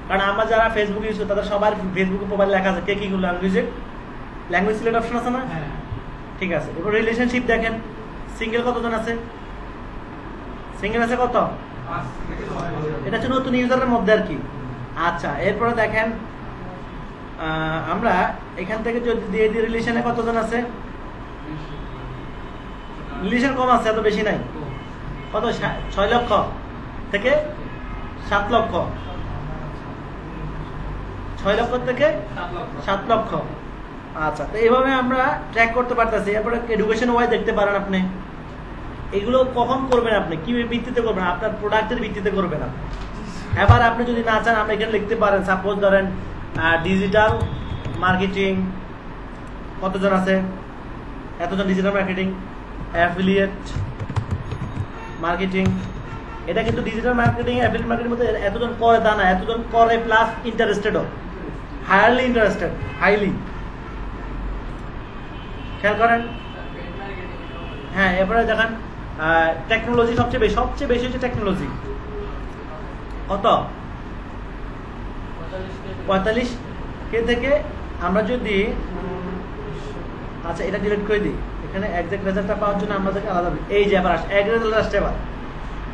কারণ আমরা যারা ফেসবুক ইউজ করি তাদের সবার ফেসবুকে প্রোফাইল লেখা আছে কে কি ল্যাঙ্গুয়েজে, ল্যাঙ্গুয়েজ সিলেক্ট অপশন আছে না? ঠিক আছে, এবার রিলেশনশিপ দেখেন, সিঙ্গেল কতজন আছে? সিঙ্গেল আছে কত? এটা হচ্ছে নতুন ইউজারের মধ্যে আর কি। আচ্ছা এরপরে দেখেন আমরা এখান থেকে যদি দিয়ে দিই রিলেশনে কতজন আছে? রিলেশন কম আছে, এত বেশি নাই। কত? 6 লক্ষ থেকে 7 লক্ষ, 6 লক্ষ থেকে 7 লক্ষ। আচ্ছা, তো এইভাবে আমরা ট্র্যাক করতে পারতেছি। এরপরে এডুকেশন ওয়াইজ দেখতে পারেন আপনি। এগুলো কখন করবেন আপনি, কি ভিত্তিতে করবেন? আপনার প্রোডাক্টের ভিত্তিতে করবেন আপনি। এবার আপনি যদি না চান আপনি এখানে লিখতে পারেন, সাপোজ ধরেন ডিজিটাল মার্কেটিং কতজন আছে, এতজন ডিজিটাল মার্কেটিং, অ্যাফিলিয়েট মার্কেটিং। এটা কিন্তু ডিজিটাল মার্কেটিং অ্যাফিলিয়েট মার্কেটিং মধ্যে এতজন করে তা না, এতজন করে প্লাস ইন্টারেস্টেডও, হাইলি ইন্টারেস্টেড, হাইলি। খেয়াল করেন। হ্যাঁ, এরপরে দেখেন টেকনোলজি সবচেয়ে বেশি হচ্ছে টেকনোলজি। কত? 45 কে থেকে আমরা যদি আচ্ছা এটা ডিলিট করে দিই, এখানে এক্সাক্ট রেজাল্টটা পাওয়ার জন্য আমাদেরকে আলাদা এই যে আবার এক রেজাল্ট আসছে আবার,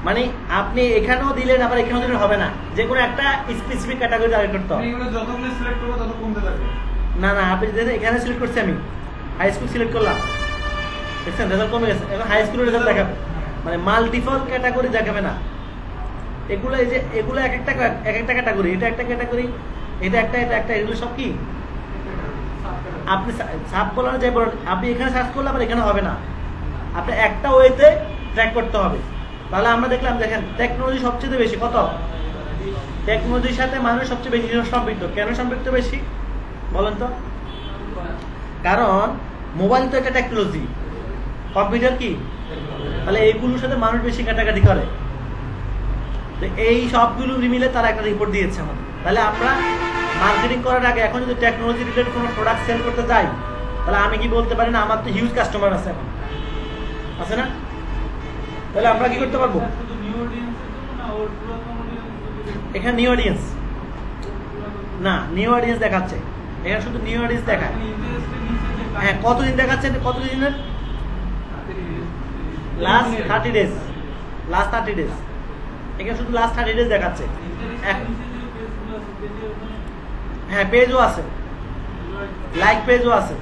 মানে আপনি এখানেও দিলেন আবার এখানেও দিলেন হবে না, যে কোনো একটা স্পেসিফিক ক্যাটাগরি টার্গেট করতে হবে। এগুলো যতগুলো সিলেক্ট করব তত কমতে থাকবে। না না, আপনি দেখেন এখানে সিলেক্ট করছি আমি, হাই স্কুল সিলেক্ট করলাম, দেখছেন রেজাল্ট কমে গেছে, এখন হাই স্কুলের রেজাল্ট দেখাবে, মানে মাল্টিপল ক্যাটাগরি দেখাবে না। এগুলো এই যে এগুলো এক একটা ক্যাটাগরি, এটা একটা ক্যাটাগরি, এটা একটা, এগুলো সব কি আপনি সাব বলার যাই বলেন, আপনি এখানে সার্চ করলে আবার এখানে হবে না, আপনি একটা ওয়েতে ট্র্যাক করতে হবে। তাহলে আমরা দেখলাম, দেখেন টেকনোলজি সবচেয়ে বেশি কত, টেকনোলজির সাথে মানুষ সবচেয়ে বেশি সম্পৃক্ত। কেন সম্পৃক্ত বেশি বলেন তো? কারণ মোবাইল তো একটা টেকনোলজি, কম্পিউটার কি, তাহলে এইগুলোর সাথে মানুষ বেশি কাটাকাটি করে। তো এই সবগুলো মিলে তারা একটা রিপোর্ট দিয়েছে আমাদের। তাহলে আমরা মার্কেটিং করার আগে এখন যদি টেকনোলজি রিলেটেড কোনো প্রোডাক্ট সেল করতে যাই, তাহলে আমি কি বলতে পারি না আমার তো হিউজ কাস্টমার আছে, এখন আছে না? তাহলে আমরা কি করতে পারবো? এখানে নিউ অডিয়েন্স না, নিউ অডিয়েন্স দেখাচ্ছে এখানে, শুধু নিউ অডিয়েন্স দেখায়। হ্যাঁ, কতদিন দেখাচ্ছে, কতদিনের? লাস্ট 30 ডেজ, লাস্ট 30 ডেজ, এখানে শুধু লাস্ট 30 ডেজ দেখাচ্ছে। হ্যাঁ, পেজও আছে, লাইক পেজও আছে,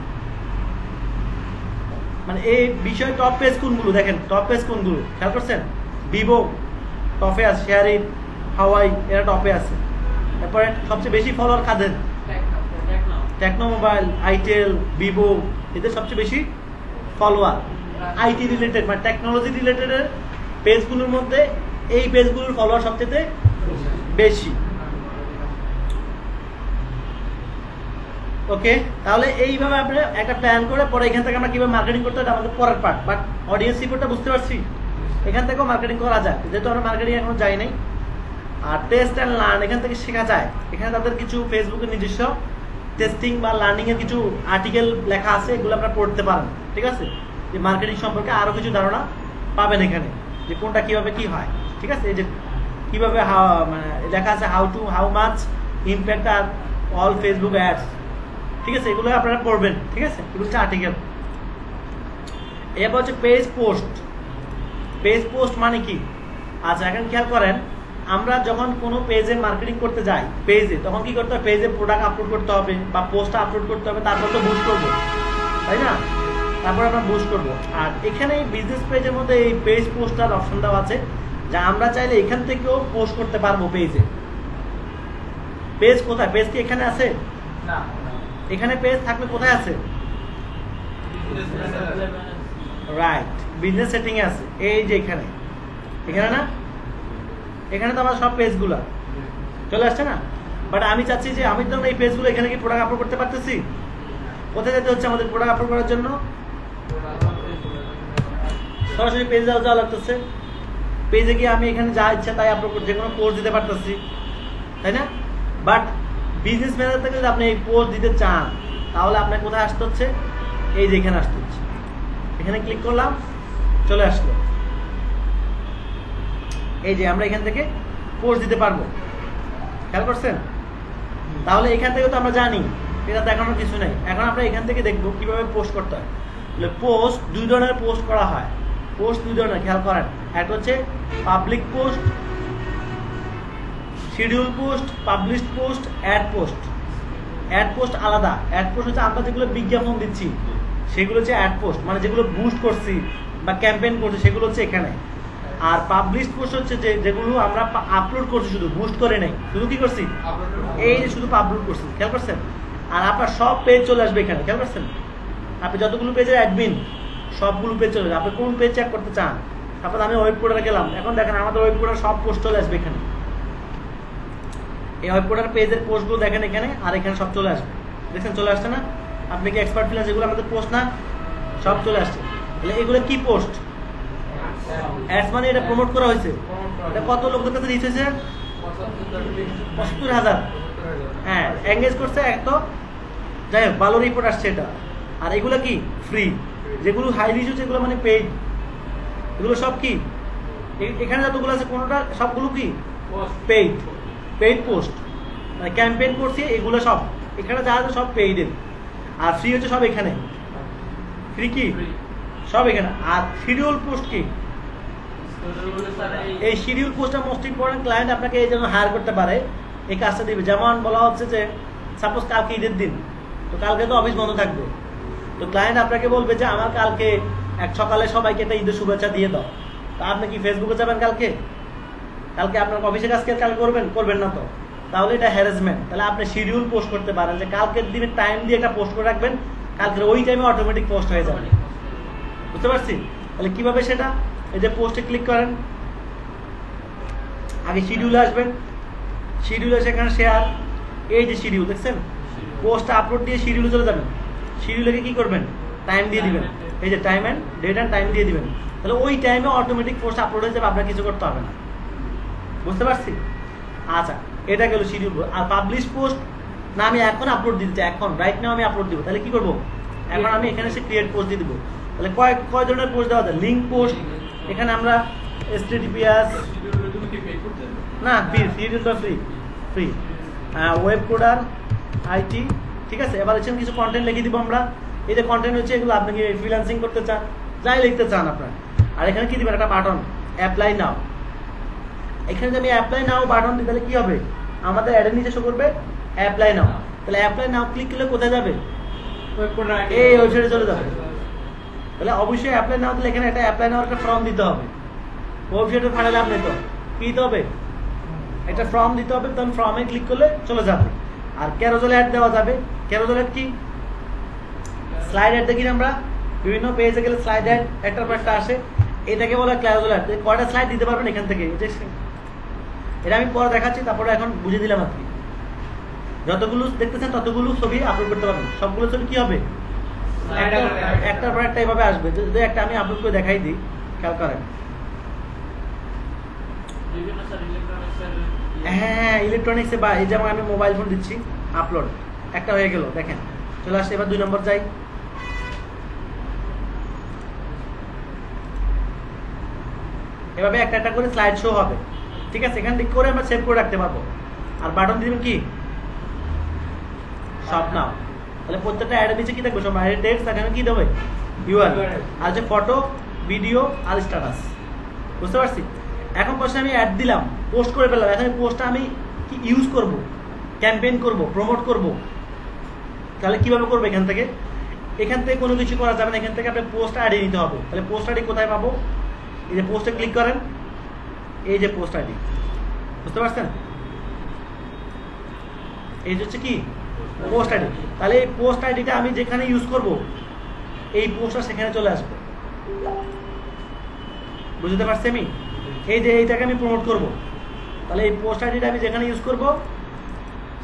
মানে এই বিষয়ে টপ পেজ কোনগুলো দেখেন, টপ পেজ কোনগুলো খেয়াল করছেন? ভিভো টপে আছে, শেয়ারিং, হাওয়াই এরা টপে আছে। তারপরে সবচেয়ে বেশি ফলোয়ার কাদের? টেকনো মোবাইল, আইটেল, ভিভো, এদের সবচেয়ে বেশি ফলোয়ার। আইটি রিলেটেড মানে টেকনোলজি রিলেটেড পেজগুলোর মধ্যে এই পেজগুলোর ফলোয়ার সবচেয়ে বেশি। ওকে, তাহলে এইভাবে আমরা একটা প্ল্যান করে পরে এখান থেকে আমরা কিভাবে মার্কেটিং করতে হয় আমাদের পরের পার্ট, বাট অডিয়েন্স রিপোর্টটা বুঝতে পারছি, এখান থেকেও মার্কেটিং করা যায়, যেহেতু আমরা মার্কেটিং এখনো যাই নাই। আর টেস্ট অ্যান্ড লার্ন এখান থেকে শেখা যায়। এখানে তাদের কিছু ফেসবুকের নিজস্ব টেস্টিং বা লার্নিং এর কিছু আর্টিকেল লেখা আছে, এগুলো আপনারা পড়তে পারেন, ঠিক আছে? যে মার্কেটিং সম্পর্কে আরো কিছু ধারণা পাবেন এখানে, যে কোনটা কিভাবে কি হয়, ঠিক আছে? এই যে কিভাবে মানে লেখা আছে হাউ মাচ ইম্প্যাক্ট আর অল ফেসবুক অ্যাডস, ঠিক আছে? এগুলো আপনারা পড়বেন, ঠিক আছে? এগুলো হচ্ছে আর্টিকেল। এরপর হচ্ছে পেজ পোস্ট। পেজ পোস্ট মানে কি? আচ্ছা, এখন খেয়াল করেন, আমরা যখন কোনো পেজে মার্কেটিং করতে যাই পেজে, তখন কি করতে হবে? পেজে প্রোডাক্ট আপলোড করতে হবে বা পোস্টটা আপলোড করতে হবে, তারপর তো বুস্ট করবো, তাই না? তারপর আমরা বুস্ট করবো। আর এখানে বিজনেস পেজের মধ্যে এই পেজ পোস্টার অপশন দেওয়া আছে, যা আমরা চাইলে এখান থেকেও পোস্ট করতে পারবো পেজে। পেজ কোথায়? পেজ কি এখানে আছে? না, এখানে পেজ থাকলে কোথায় আছে? রাইট, বিজনেস সেটিং এ আছে, এই যে এখানে, এখানে না, এখানে তো আমার সব পেজগুলো চলে আসছে না। বাট আমি চাচ্ছি যে আমি তো এই পেজগুলো এখানে কি প্রোডাক্ট আপলোড করতে পারতেছি। কোথায় যেতে হচ্ছে আমাদের প্রোডাক্ট আপলোড করার জন্য? সরাসরি পেজে যাওয়া লাগতেছে। পেজে গিয়ে আমি এখানে যা ইচ্ছা তাই আপলোড করতে, যে কোনো পোস্ট দিতে পারতেছি, তাই না? বাট বিজনেস ম্যানেজার থেকে যদি আপনি এই পোস্ট দিতে চান, তাহলে আপনাকে কোথায় আসতে হচ্ছে? এই যে এখানে আসতে হচ্ছে, এখানে ক্লিক করলাম, চলে আসলো। এই যে আমরা এখান থেকে পোস্ট দিতে পারবো, খেয়াল করছেন? তাহলে এখান থেকে তো আমরা জানি, এটা দেখানোর কিছু নেই। এখন আমরা এখান থেকে দেখবো কিভাবে পোস্ট করতে হয়। পোস্ট দুই ধরনের পোস্ট করা হয়, পোস্ট দুই ধরনের, খেয়াল করেন। একটা হচ্ছে public post, schedule post, published post, ad post. Ad post আলাদা। অ্যাড পোস্ট হচ্ছে আমরা যেগুলো বিজ্ঞাপন দিচ্ছি সেগুলো হচ্ছে অ্যাড পোস্ট, মানে যেগুলো বুস্ট করছি বা ক্যাম্পেইন করছি সেগুলো হচ্ছে এখানে। আর পাবলিশড পোস্ট হচ্ছে যেগুলো আমরা আপলোড করছি, শুধু বুস্ট করে নেই, শুধু কি করছি, এই যে শুধু আপলোড করছি, খেয়াল করছেন? আর আপনার সব পেজ চলে আসবে এখানে, খেয়াল করছেন? আপনি যতগুলো পেজের অ্যাডমিন সবগুলো পেজ চলে যাবে। আপনি কোন পেজ চেক করতে চান? তারপর আমি ওয়েব পোর্টালে গেলাম, এখন দেখেন আমাদের ওয়েব পোর্টাল সব পোস্ট চলে আসবে এখানে। এই ওয়েব পোর্টাল পেজের পোস্টগুলো দেখেন এখানে, আর এখানে সব চলে আসবে, দেখছেন? চলে আসছে না? আপনি কি এক্সপার্ট ফ্রিল্যান্স, যেগুলো আমাদের পোস্ট না, সব চলে আসছে। তাহলে এগুলো কি পোস্ট? অ্যাডস, মানে এটা প্রমোট করা হয়েছে। এটা কত লোকদের কাছে রিচ হয়েছে? ৭৫,০০০। হ্যাঁ, এঙ্গেজ করছে একদম, যাই হোক ভালো রিপোর্ট আসছে এটা। আর এগুলো কি ফ্রি, যেগুলো হাই রিচ হচ্ছে এগুলো মানে পেইড। এগুলো সব কি এখানে যতগুলো আছে কোনোটা সবগুলো কি পেইড, পেইড পোস্ট, মানে ক্যাম্পেইন করছি এগুলো সব এখানে যা আছে সব পেইডের। আর ফ্রি হচ্ছে সব এখানে। ফ্রি কি সব এখানে। আর শিডিউল পোস্ট কি, এই শিডিউল পোস্টটা মোস্ট ইম্পর্টেন্ট। ক্লায়েন্ট আপনাকে এই জন্য হায়ার করতে পারে, এই কাজটা দিবে। যেমন বলা হচ্ছে যে সাপোজ কালকে ঈদের দিন, তো কালকে তো অফিস বন্ধ থাকবে, তো ক্লায়েন্ট আপনাকে বলবে যে আমার কালকে এক সকালে সবাইকে একটা ঈদের শুভেচ্ছা দিয়ে দাও। তো আপনি কি ফেসবুকে যাবেন কালকে? কালকে আপনার অফিসের কাজ কালকে করবেন না তো, তাহলে এটা হ্যারাসমেন্ট। তাহলে আপনি শিডিউল পোস্ট করতে পারেন যে কালকের দিনে টাইম দিয়ে একটা পোস্ট করে রাখবেন, কালকের ওই টাইমে অটোমেটিক পোস্ট হয়ে যাবে। বুঝতে পারছি? তাহলে কিভাবে সেটা, এই যে পোস্টে ক্লিক করেন, আগে শিডিউলে আসবেন, শিডিউলে সেখানে শেয়ার, এই যে শিডিউল দেখছেন, পোস্ট আপলোড দিয়ে শিডিউলে চলে যাবেন। শিডিউলে কি করবেন, টাইম দিয়ে দিবেন, এই যে time and date and time দিয়ে দিবেন। তাহলে ওই টাইমে অটোমেটিক পোস্ট আপলোড হয়ে যাবে, আপনার কিছু করতে হবে না। বুঝতে পারছি? আচ্ছা, এটা গেল শিডিউল। আর পাবলিশ পোস্ট না, আমি এখন আপলোড দিতে চাই, এখন রাইট নাও আমি আপলোড দিব। তাহলে কি করবো, এখন আমি এখানে এসে ক্রিয়েট পোস্ট দিয়ে দিব। তাহলে কয় ধরনের পোস্ট দেওয়া যায়? লিঙ্ক পোস্ট, এখানে আমরা HTTPS না, শিডিউলটা ফ্রি ওয়েব কোডার IT, ঠিক আছে। এবার এখানে কিছু কন্টেন্ট লিখে দিব আমরা। এই যে কন্টেন্ট হচ্ছে এগুলো আপনি কি ফ্রিল্যান্সিং করতে চান, যাই লিখতে চান আপনার। আর এখানে কি দিবেন, একটা বাটন অ্যাপ্লাই নাও। এখানে যদি আমি অ্যাপ্লাই নাও বাটন দিই, তাহলে কি হবে, আমাদের অ্যাডের নিচে শো করবে অ্যাপ্লাই নাও। তাহলে অ্যাপ্লাই নাও ক্লিক করলে কোথায় যাবে, এই ওয়েবসাইটে চলে যাবে। তাহলে অবশ্যই অ্যাপ্লাই নাও, তাহলে এখানে একটা অ্যাপ্লাই নাও একটা ফর্ম দিতে হবে। ওয়েবসাইটে ফাইনাল আপনি তো কি দিতে হবে, একটা ফর্ম দিতে হবে। তখন ফর্মে ক্লিক করলে চলে যাবে। আর ক্যারোজেল অ্যাড দেওয়া যাবে। ক্যারোজেল অ্যাড কি, স্লাইড অ্যাড দেখি আমরা বিভিন্ন পেজে গেলে স্লাইড অ্যাড একটার পর একটা আসে, এটাকে বলে ক্যারোজেল অ্যাড। কয়টা স্লাইড দিতে পারবেন এখান থেকে, এটা আমি পরে দেখাচ্ছি, তারপরে এখন বুঝে দিলাম আর কি। যতগুলো দেখতেছেন ততগুলো ছবি আপলোড করতে পারবেন। সবগুলো ছবি কি হবে, একটার পর একটা এইভাবে আসবে। যদি একটা আমি আপলোড করে দেখাই দিই, খেয়াল করেন। হ্যাঁ, ইলেকট্রনিক্সে, বা এই যেমন আমি মোবাইল ফোন দিচ্ছি, আপলোড একটা হয়ে গেল, দেখেন চলে আসছে। এবার 2 নম্বর যাই, এভাবে একটা একটা করে স্লাইড শো হবে, ঠিক আছে। এখান থেকে করে আমরা সেভ করে রাখতে পারবো। আর বাটন দিবেন কি, সব নাও। তাহলে প্রত্যেকটা অ্যাডের নিচে কি থাকবে, সব অ্যাডের টেক্সট, এখানে কি দেবে URL, আর যে ফটো, ভিডিও আর স্ট্যাটাস। বুঝতে পারছি? এখন পাশে আমি অ্যাড দিলাম, পোস্ট করে ফেললাম। এখন পোস্টটা আমি কি ইউজ করব, ক্যাম্পেইন করব, প্রমোট করব, তাহলে কিভাবে করবো, এখান থেকে কোনো কিছু করা যাবে না। এখান থেকে আপনার পোস্ট আইডি নিতে হবে। তাহলে পোস্ট আইডি কোথায় পাবো, এই যে পোস্টে ক্লিক করেন, এই যে পোস্ট আইডি, বুঝতে পারছেন? এই হচ্ছে কি পোস্ট আইডি। তাহলে এই পোস্ট আইডিটা আমি যেখানে ইউজ করব, এই পোস্টটা সেখানে চলে আসবে। বুঝতে পারছি আমি? এই যে এইটাকে আমি প্রমোট করব, তাহলে এই পোস্ট আইডিটা আমি যেখানে ইউজ করব,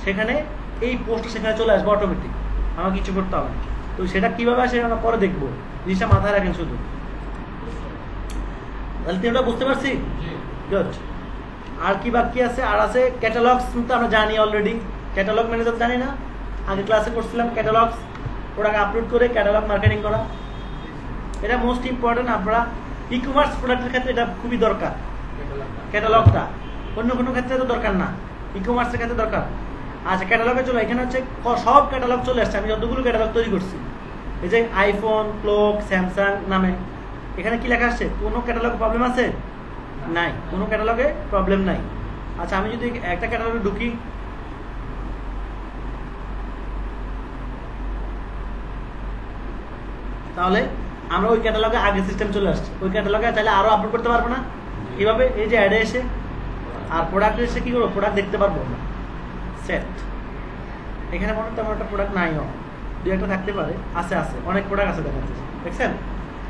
সেখানে এই পোস্টটা সেখানে চলে আসবে অটোমেটিক, আমার কিছু করতে হবে না। তো সেটা কিভাবে আসে আমরা পরে দেখবো, জিনিসটা মাথায় রাখেন শুধু। তাহলে তোমরা বুঝতে পারছি? গুড। আর কি বাকি আছে? আর আছে ক্যাটালগস, তো আমরা জানি অলরেডি। ক্যাটালগ ম্যানেজার জানি না, আগে ক্লাসে করছিলাম। ক্যাটালগস প্রোডাক্ট আপলোড করে ক্যাটালগ মার্কেটিং করা, এটা মোস্ট ইম্পর্টেন্ট। আমরা ই-কমার্স প্রোডাক্টের ক্ষেত্রে এটা খুবই দরকার, ক্যাটালগটা। অন্য কোনো ক্ষেত্রে তো দরকার না, ই-কমার্সের ক্ষেত্রে দরকার। আচ্ছা, ক্যাটালগে চলো। এখানে হচ্ছে সব ক্যাটালগ চলে আসছে। আমি যতগুলো ক্যাটালগ তৈরি করছি, এই যে আইফোন, ক্লোক, স্যামসাং নামে, এখানে কি লেখা আসছে? কোনো ক্যাটালগ প্রবলেম আছে? নাই, কোনো ক্যাটালগে প্রবলেম নাই। আচ্ছা, আমি যদি একটা ক্যাটালগে ঢুকি, তাহলে আমরা ওই ক্যাটালগে আগে সিস্টেম চলে আসছে। ওই ক্যাটালগে চাইলে আরো আপলোড করতে পারবো না। কিভাবে? এই যে অ্যাডে এসে আর প্রোডাক্ট এসে কি করবো, প্রোডাক্ট দেখতে পারবো না। সেট, এখানে মনে তেমন একটা প্রোডাক্ট নাই, দু একটা থাকতে পারে। আছে অনেক প্রোডাক্ট আছে, দেখা যাচ্ছে। দেখছেন,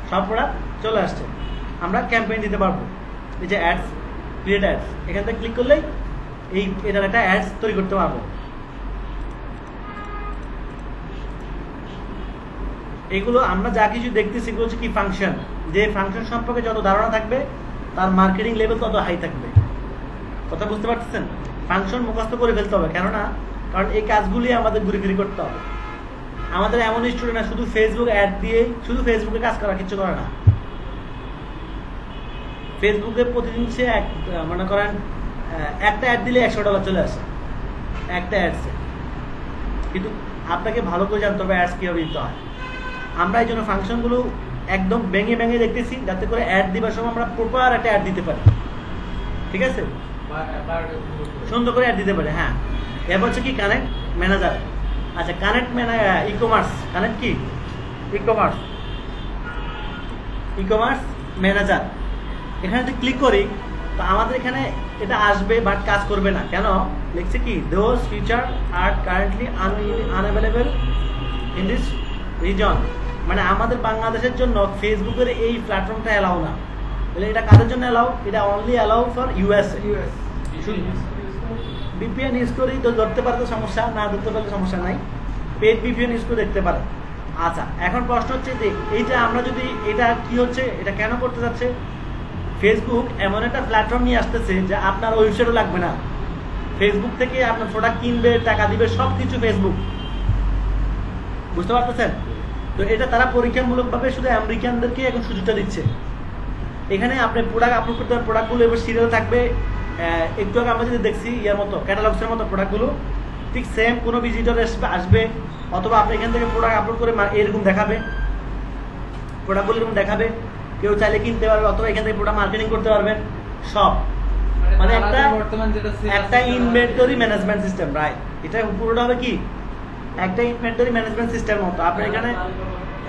সব প্রোডাক্ট চলে আসছে। আমরা ক্যাম্পেইন দিতে পারবো। এই যে অ্যাডস, ক্রিয়েট অ্যাডস, এখান থেকে ক্লিক করলেই এটার একটা অ্যাডস তৈরি করতে পারবো। এগুলো আমরা যা কিছু দেখতেছি, এগুলো হচ্ছে কি ফাংশন। যে ফাংশন সম্পর্কে যত ধারণা থাকবে, তার মার্কেটিং লেভেল তত হাই থাকবে। কথা বুঝতে পারতেছেন? ফাংশন মুখস্থ করে ফেলতে হবে, কারণ এই কাজগুলি আমাদের ঘুরে ফিরে করতে হবে। আমাদের এমন স্টুডেন্ট না শুধু ফেসবুক অ্যাড দিয়ে, শুধু ফেসবুকে কাজ করা, কিছু করে না। ফেসবুকে প্রতিদিন সে মনে করেন একটা অ্যাড দিলে $100 চলে আসে, একটা অ্যাডসে। কিন্তু আপনাকে ভালো করে জানতে হবে অ্যাডস কিভাবে দিতে হয়। আমরা এই জন্য ফাংশনগুলো একদম ভেঙে ভেঙে দেখতেছি, যাতে করে অ্যাড দিবার সময় আমরা প্রপার একটা অ্যাড দিতে পারি, ঠিক আছে, সুন্দর করে অ্যাড দিতে পারি। হ্যাঁ, এবার হচ্ছে কি কানেক্ট ম্যানেজার। আচ্ছা, কানেক্ট ই কমার্স, কানেক্ট কি ই কমার্স ম্যানেজার। এখানে যদি ক্লিক করি তো আমাদের এখানে এটা আসবে, বাট কাজ করবে না। কেন? লিখছে কি, those feature are currently unavailable in this region. মানে আমাদের বাংলাদেশের জন্য ফেসবুকের এই প্ল্যাটফর্মটা অ্যালাউ না। তাহলে এটা কাদের জন্য অ্যালাউ? এটা only allow for USA. VPN use করেই তো ধরতে পারে, তো সমস্যা না, ধরতে পারলে সমস্যা নাই, পেড ভিপিএন ইউজ করে দেখতে পারে। আচ্ছা, এখন প্রশ্ন হচ্ছে যে এই যে আমরা যদি এটা কি হচ্ছে, এটা কেন করতে যাচ্ছে? ফেসবুক এমন একটা প্ল্যাটফর্ম নিয়ে আসতেছে যে আপনার ওয়েবসাইটও লাগবে না। ফেসবুক থেকে আপনার প্রোডাক্ট কিনবে, টাকা দিবে, সব কিছু ফেসবুক। বুঝতে পারতেছেন? তো এটা তারা পরীক্ষামূলকভাবে শুধু আমেরিকানদেরকে এখন সুযোগটা দিচ্ছে। এখানে আপনি প্রোডাক্ট আপলোড করতে পারেন, প্রোডাক্টগুলো এবার সিরিয়াল থাকবে। একটু আগে আমরা যদি দেখছি ইয়ার মতো ক্যাটালগসের মতো প্রোডাক্টগুলো ঠিক সেম, কোনো ভিজিটর আসবে, অথবা আপনি এখান থেকে প্রোডাক্ট আপলোড করে এরকম দেখাবে, প্রোডাক্টগুলো এরকম দেখাবে, কেউ চাইলে কিনতে পারবে, অথবা এখান থেকে প্রোডাক্ট মার্কেটিং করতে পারবেন, সব। মানে একটা ইনভেন্টরি ম্যানেজমেন্ট সিস্টেম, রাইট। এটা পুরোটা হবে কি একটা ইনভেন্টরি ম্যানেজমেন্ট সিস্টেম মতো। আপনার এখানে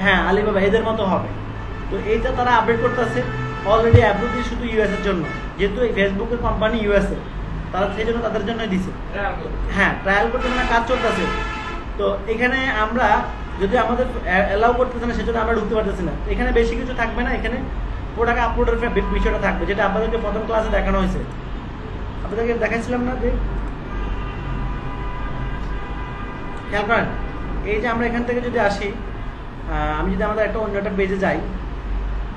হ্যাঁ আলিবাবা এদের মতো হবে। তো এইটা তারা আপডেট করতেছে, অলরেডি অ্যাপ্রুভ দিচ্ছে শুধু ইউএস এর জন্য, যেহেতু ফেসবুকের কোম্পানি ইউএসএ, তারা সেই জন্য তাদের জন্য দিছে। হ্যাঁ, ট্রায়াল করতে মানে কাজ চলতেছে। তো এখানে আমরা যদি আমাদের অ্যালাউ করতেছে না, সেজন্য আমরা ঢুকতে পারতেছি না। এখানে বেশি কিছু থাকবে না, এখানে প্রোডাক্ট আপলোডের বিষয়টা থাকবে, যেটা আপনাদেরকে প্রথম ক্লাসে দেখানো হয়েছে। আপনাদেরকে দেখাচ্ছিলাম না যে, খেয়াল করেন, এই যে আমরা এখান থেকে যদি আসি, আমি যদি আমাদের একটা অন্য একটা পেজে যাই,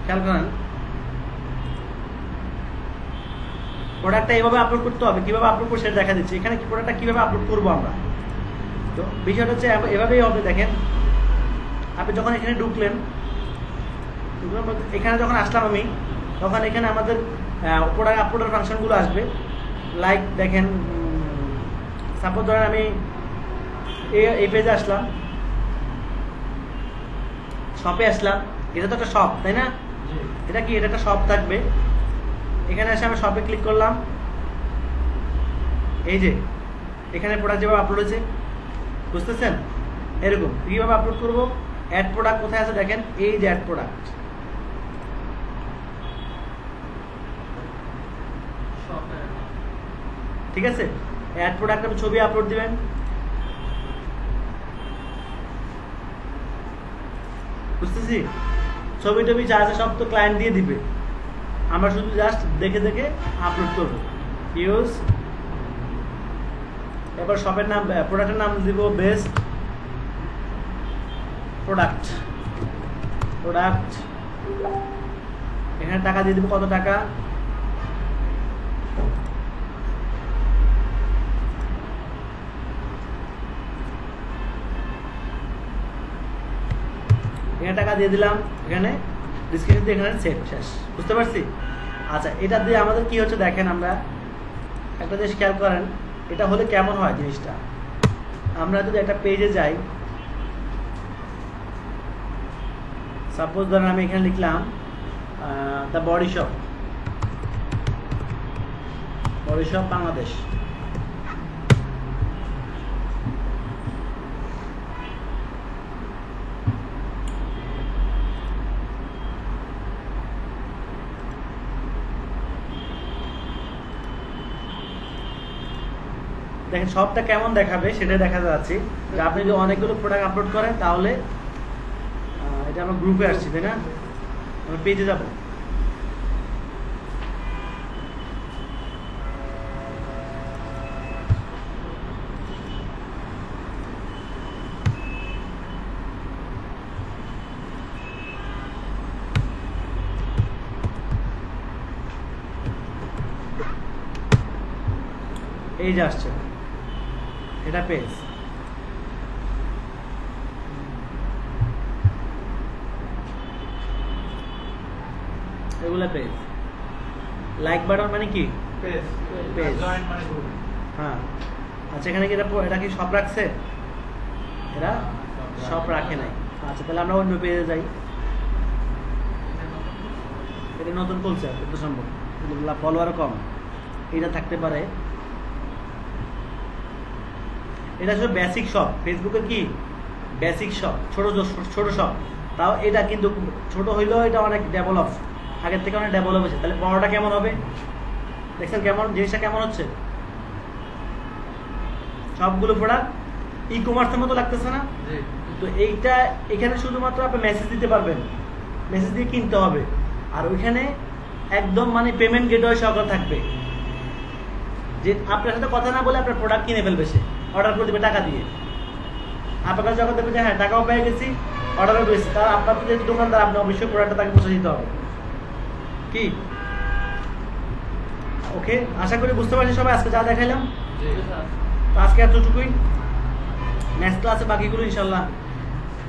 খেয়াল করেন, প্রোডাক্টটা এইভাবে আপলোড করতে হবে। কিভাবে আপলোড করবো সেটা দেখা দিচ্ছে এখানে। প্রোডাক্টটা কিভাবে আপলোড করবো আমরা, তো বিষয়টা হচ্ছে এভাবেই হবে। দেখেন, আপনি যখন এখানে ঢুকলেন, এখানে যখন আসলাম আমি, তখন এখানে আমাদের প্রোডাক্ট আপলোডের ফাংশনগুলো আসবে। লাইক দেখেন, সাপোজ ধরেন আমি এই পেজে আসলাম, শপে আসলাম, এটা তো একটা শপ, তাই না? এটা কি, এটা একটা শপ থাকবে। এখানে এসে আমি শপে ক্লিক করলাম, এই যে এখানে প্রোডাক্ট যেভাবে আপলোড হয়েছে, বুঝতেছেন? এরকম কিভাবে আপলোড করবো? অ্যাড প্রোডাক্ট কোথায় আছে দেখেন, এই যে অ্যাড প্রোডাক্ট, ঠিক আছে? অ্যাড প্রোডাক্ট আপনি ছবি আপলোড দিবেন, বুঝতেছি? ছবি টবি যা আছে সব তো ক্লায়েন্ট দিয়ে দিবে, আমরা শুধু জাস্ট দেখে দেখে আপলোড করবো। ইউজ, এবার শপের নাম, প্রোডাক্টের নাম দিব বেস্ট প্রোডাক্ট। এখানে টাকা দিয়ে দিব, কত টাকা? এখানে টাকা দিয়ে দিলাম, এখানে ডিসক্রিপশন দিয়ে এখানে সেট, শেষ। বুঝতে পারছি? আচ্ছা, এটা দিয়ে আমাদের কি হচ্ছে দেখেন, আমরা একটা জিনিস খেয়াল করেন, এটা হলে কেমন হয় জিনিসটা। আমরা যদি একটা পেজে যাই, সাপোজ ধরেন আমি এখানে লিখলাম দ্য বডি শপ বাংলাদেশ। দেখেন সবটা কেমন দেখাবে সেটা দেখা যাচ্ছে। আপনি যদি অনেকগুলো প্রোডাক্ট আপলোড করেন, তাহলে এটা আমরা গ্রুপে আসছি, তাই না? আমরা পেজে যাব, এই যে আসছে, এটা পেজ। এগুলা পেজ। লাইক বাটন মানে কি? পেজ। জয়েন মানে গ্রুপ। হ্যাঁ, আচ্ছা, এখানে কি এটা কি সব রাখছে? এরা সব রাখে নাই। আচ্ছা, তাহলে আমরা অন্য পেজে যাই। এটা নতুন খুলছে যত সম্ভব, ফলোয়ারও কম, এটা থাকতে পারে। এটা শুধু বেসিক শপ, ফেসবুকে কি বেসিক শপ, ছোট ছোট শপ, তাও এটা কিন্তু ছোট হইলেও এটা অনেক ডেভেলপ, আগের থেকে অনেক ডেভেলপ হয়েছে। তাহলে বড়টা কেমন হবে দেখছেন, কেমন জিনিসটা কেমন হচ্ছে, সবগুলো প্রোডাক্ট ই কমার্সের মতো লাগতেছে না? তো এইটা এখানে শুধুমাত্র আপনি মেসেজ দিতে পারবেন, মেসেজ দিয়ে কিনতে হবে, আর ওইখানে একদম মানে পেমেন্ট গেটওয়ে সহকারে থাকবে, যে আপনার সাথে কথা না বলে আপনার প্রোডাক্ট কিনে ফেলবে, সে অর্ডার করে দেবে টাকা দিয়ে। আপনার কাছে যখন দেখবে যে হ্যাঁ টাকাও পেয়ে গেছি, অর্ডারও পেয়েছি, তাহলে আপনার যেহেতু দোকানদার, আপনি অবশ্যই প্রোডাক্টটা তাকে পৌঁছে দিতে হবে। কি ওকে, আশা করি বুঝতে পারছি সবাই আজকে যা দেখাইলাম। তো আজকে এতটুকুই, নেক্সট ক্লাসে বাকিগুলো ইনশাল্লাহ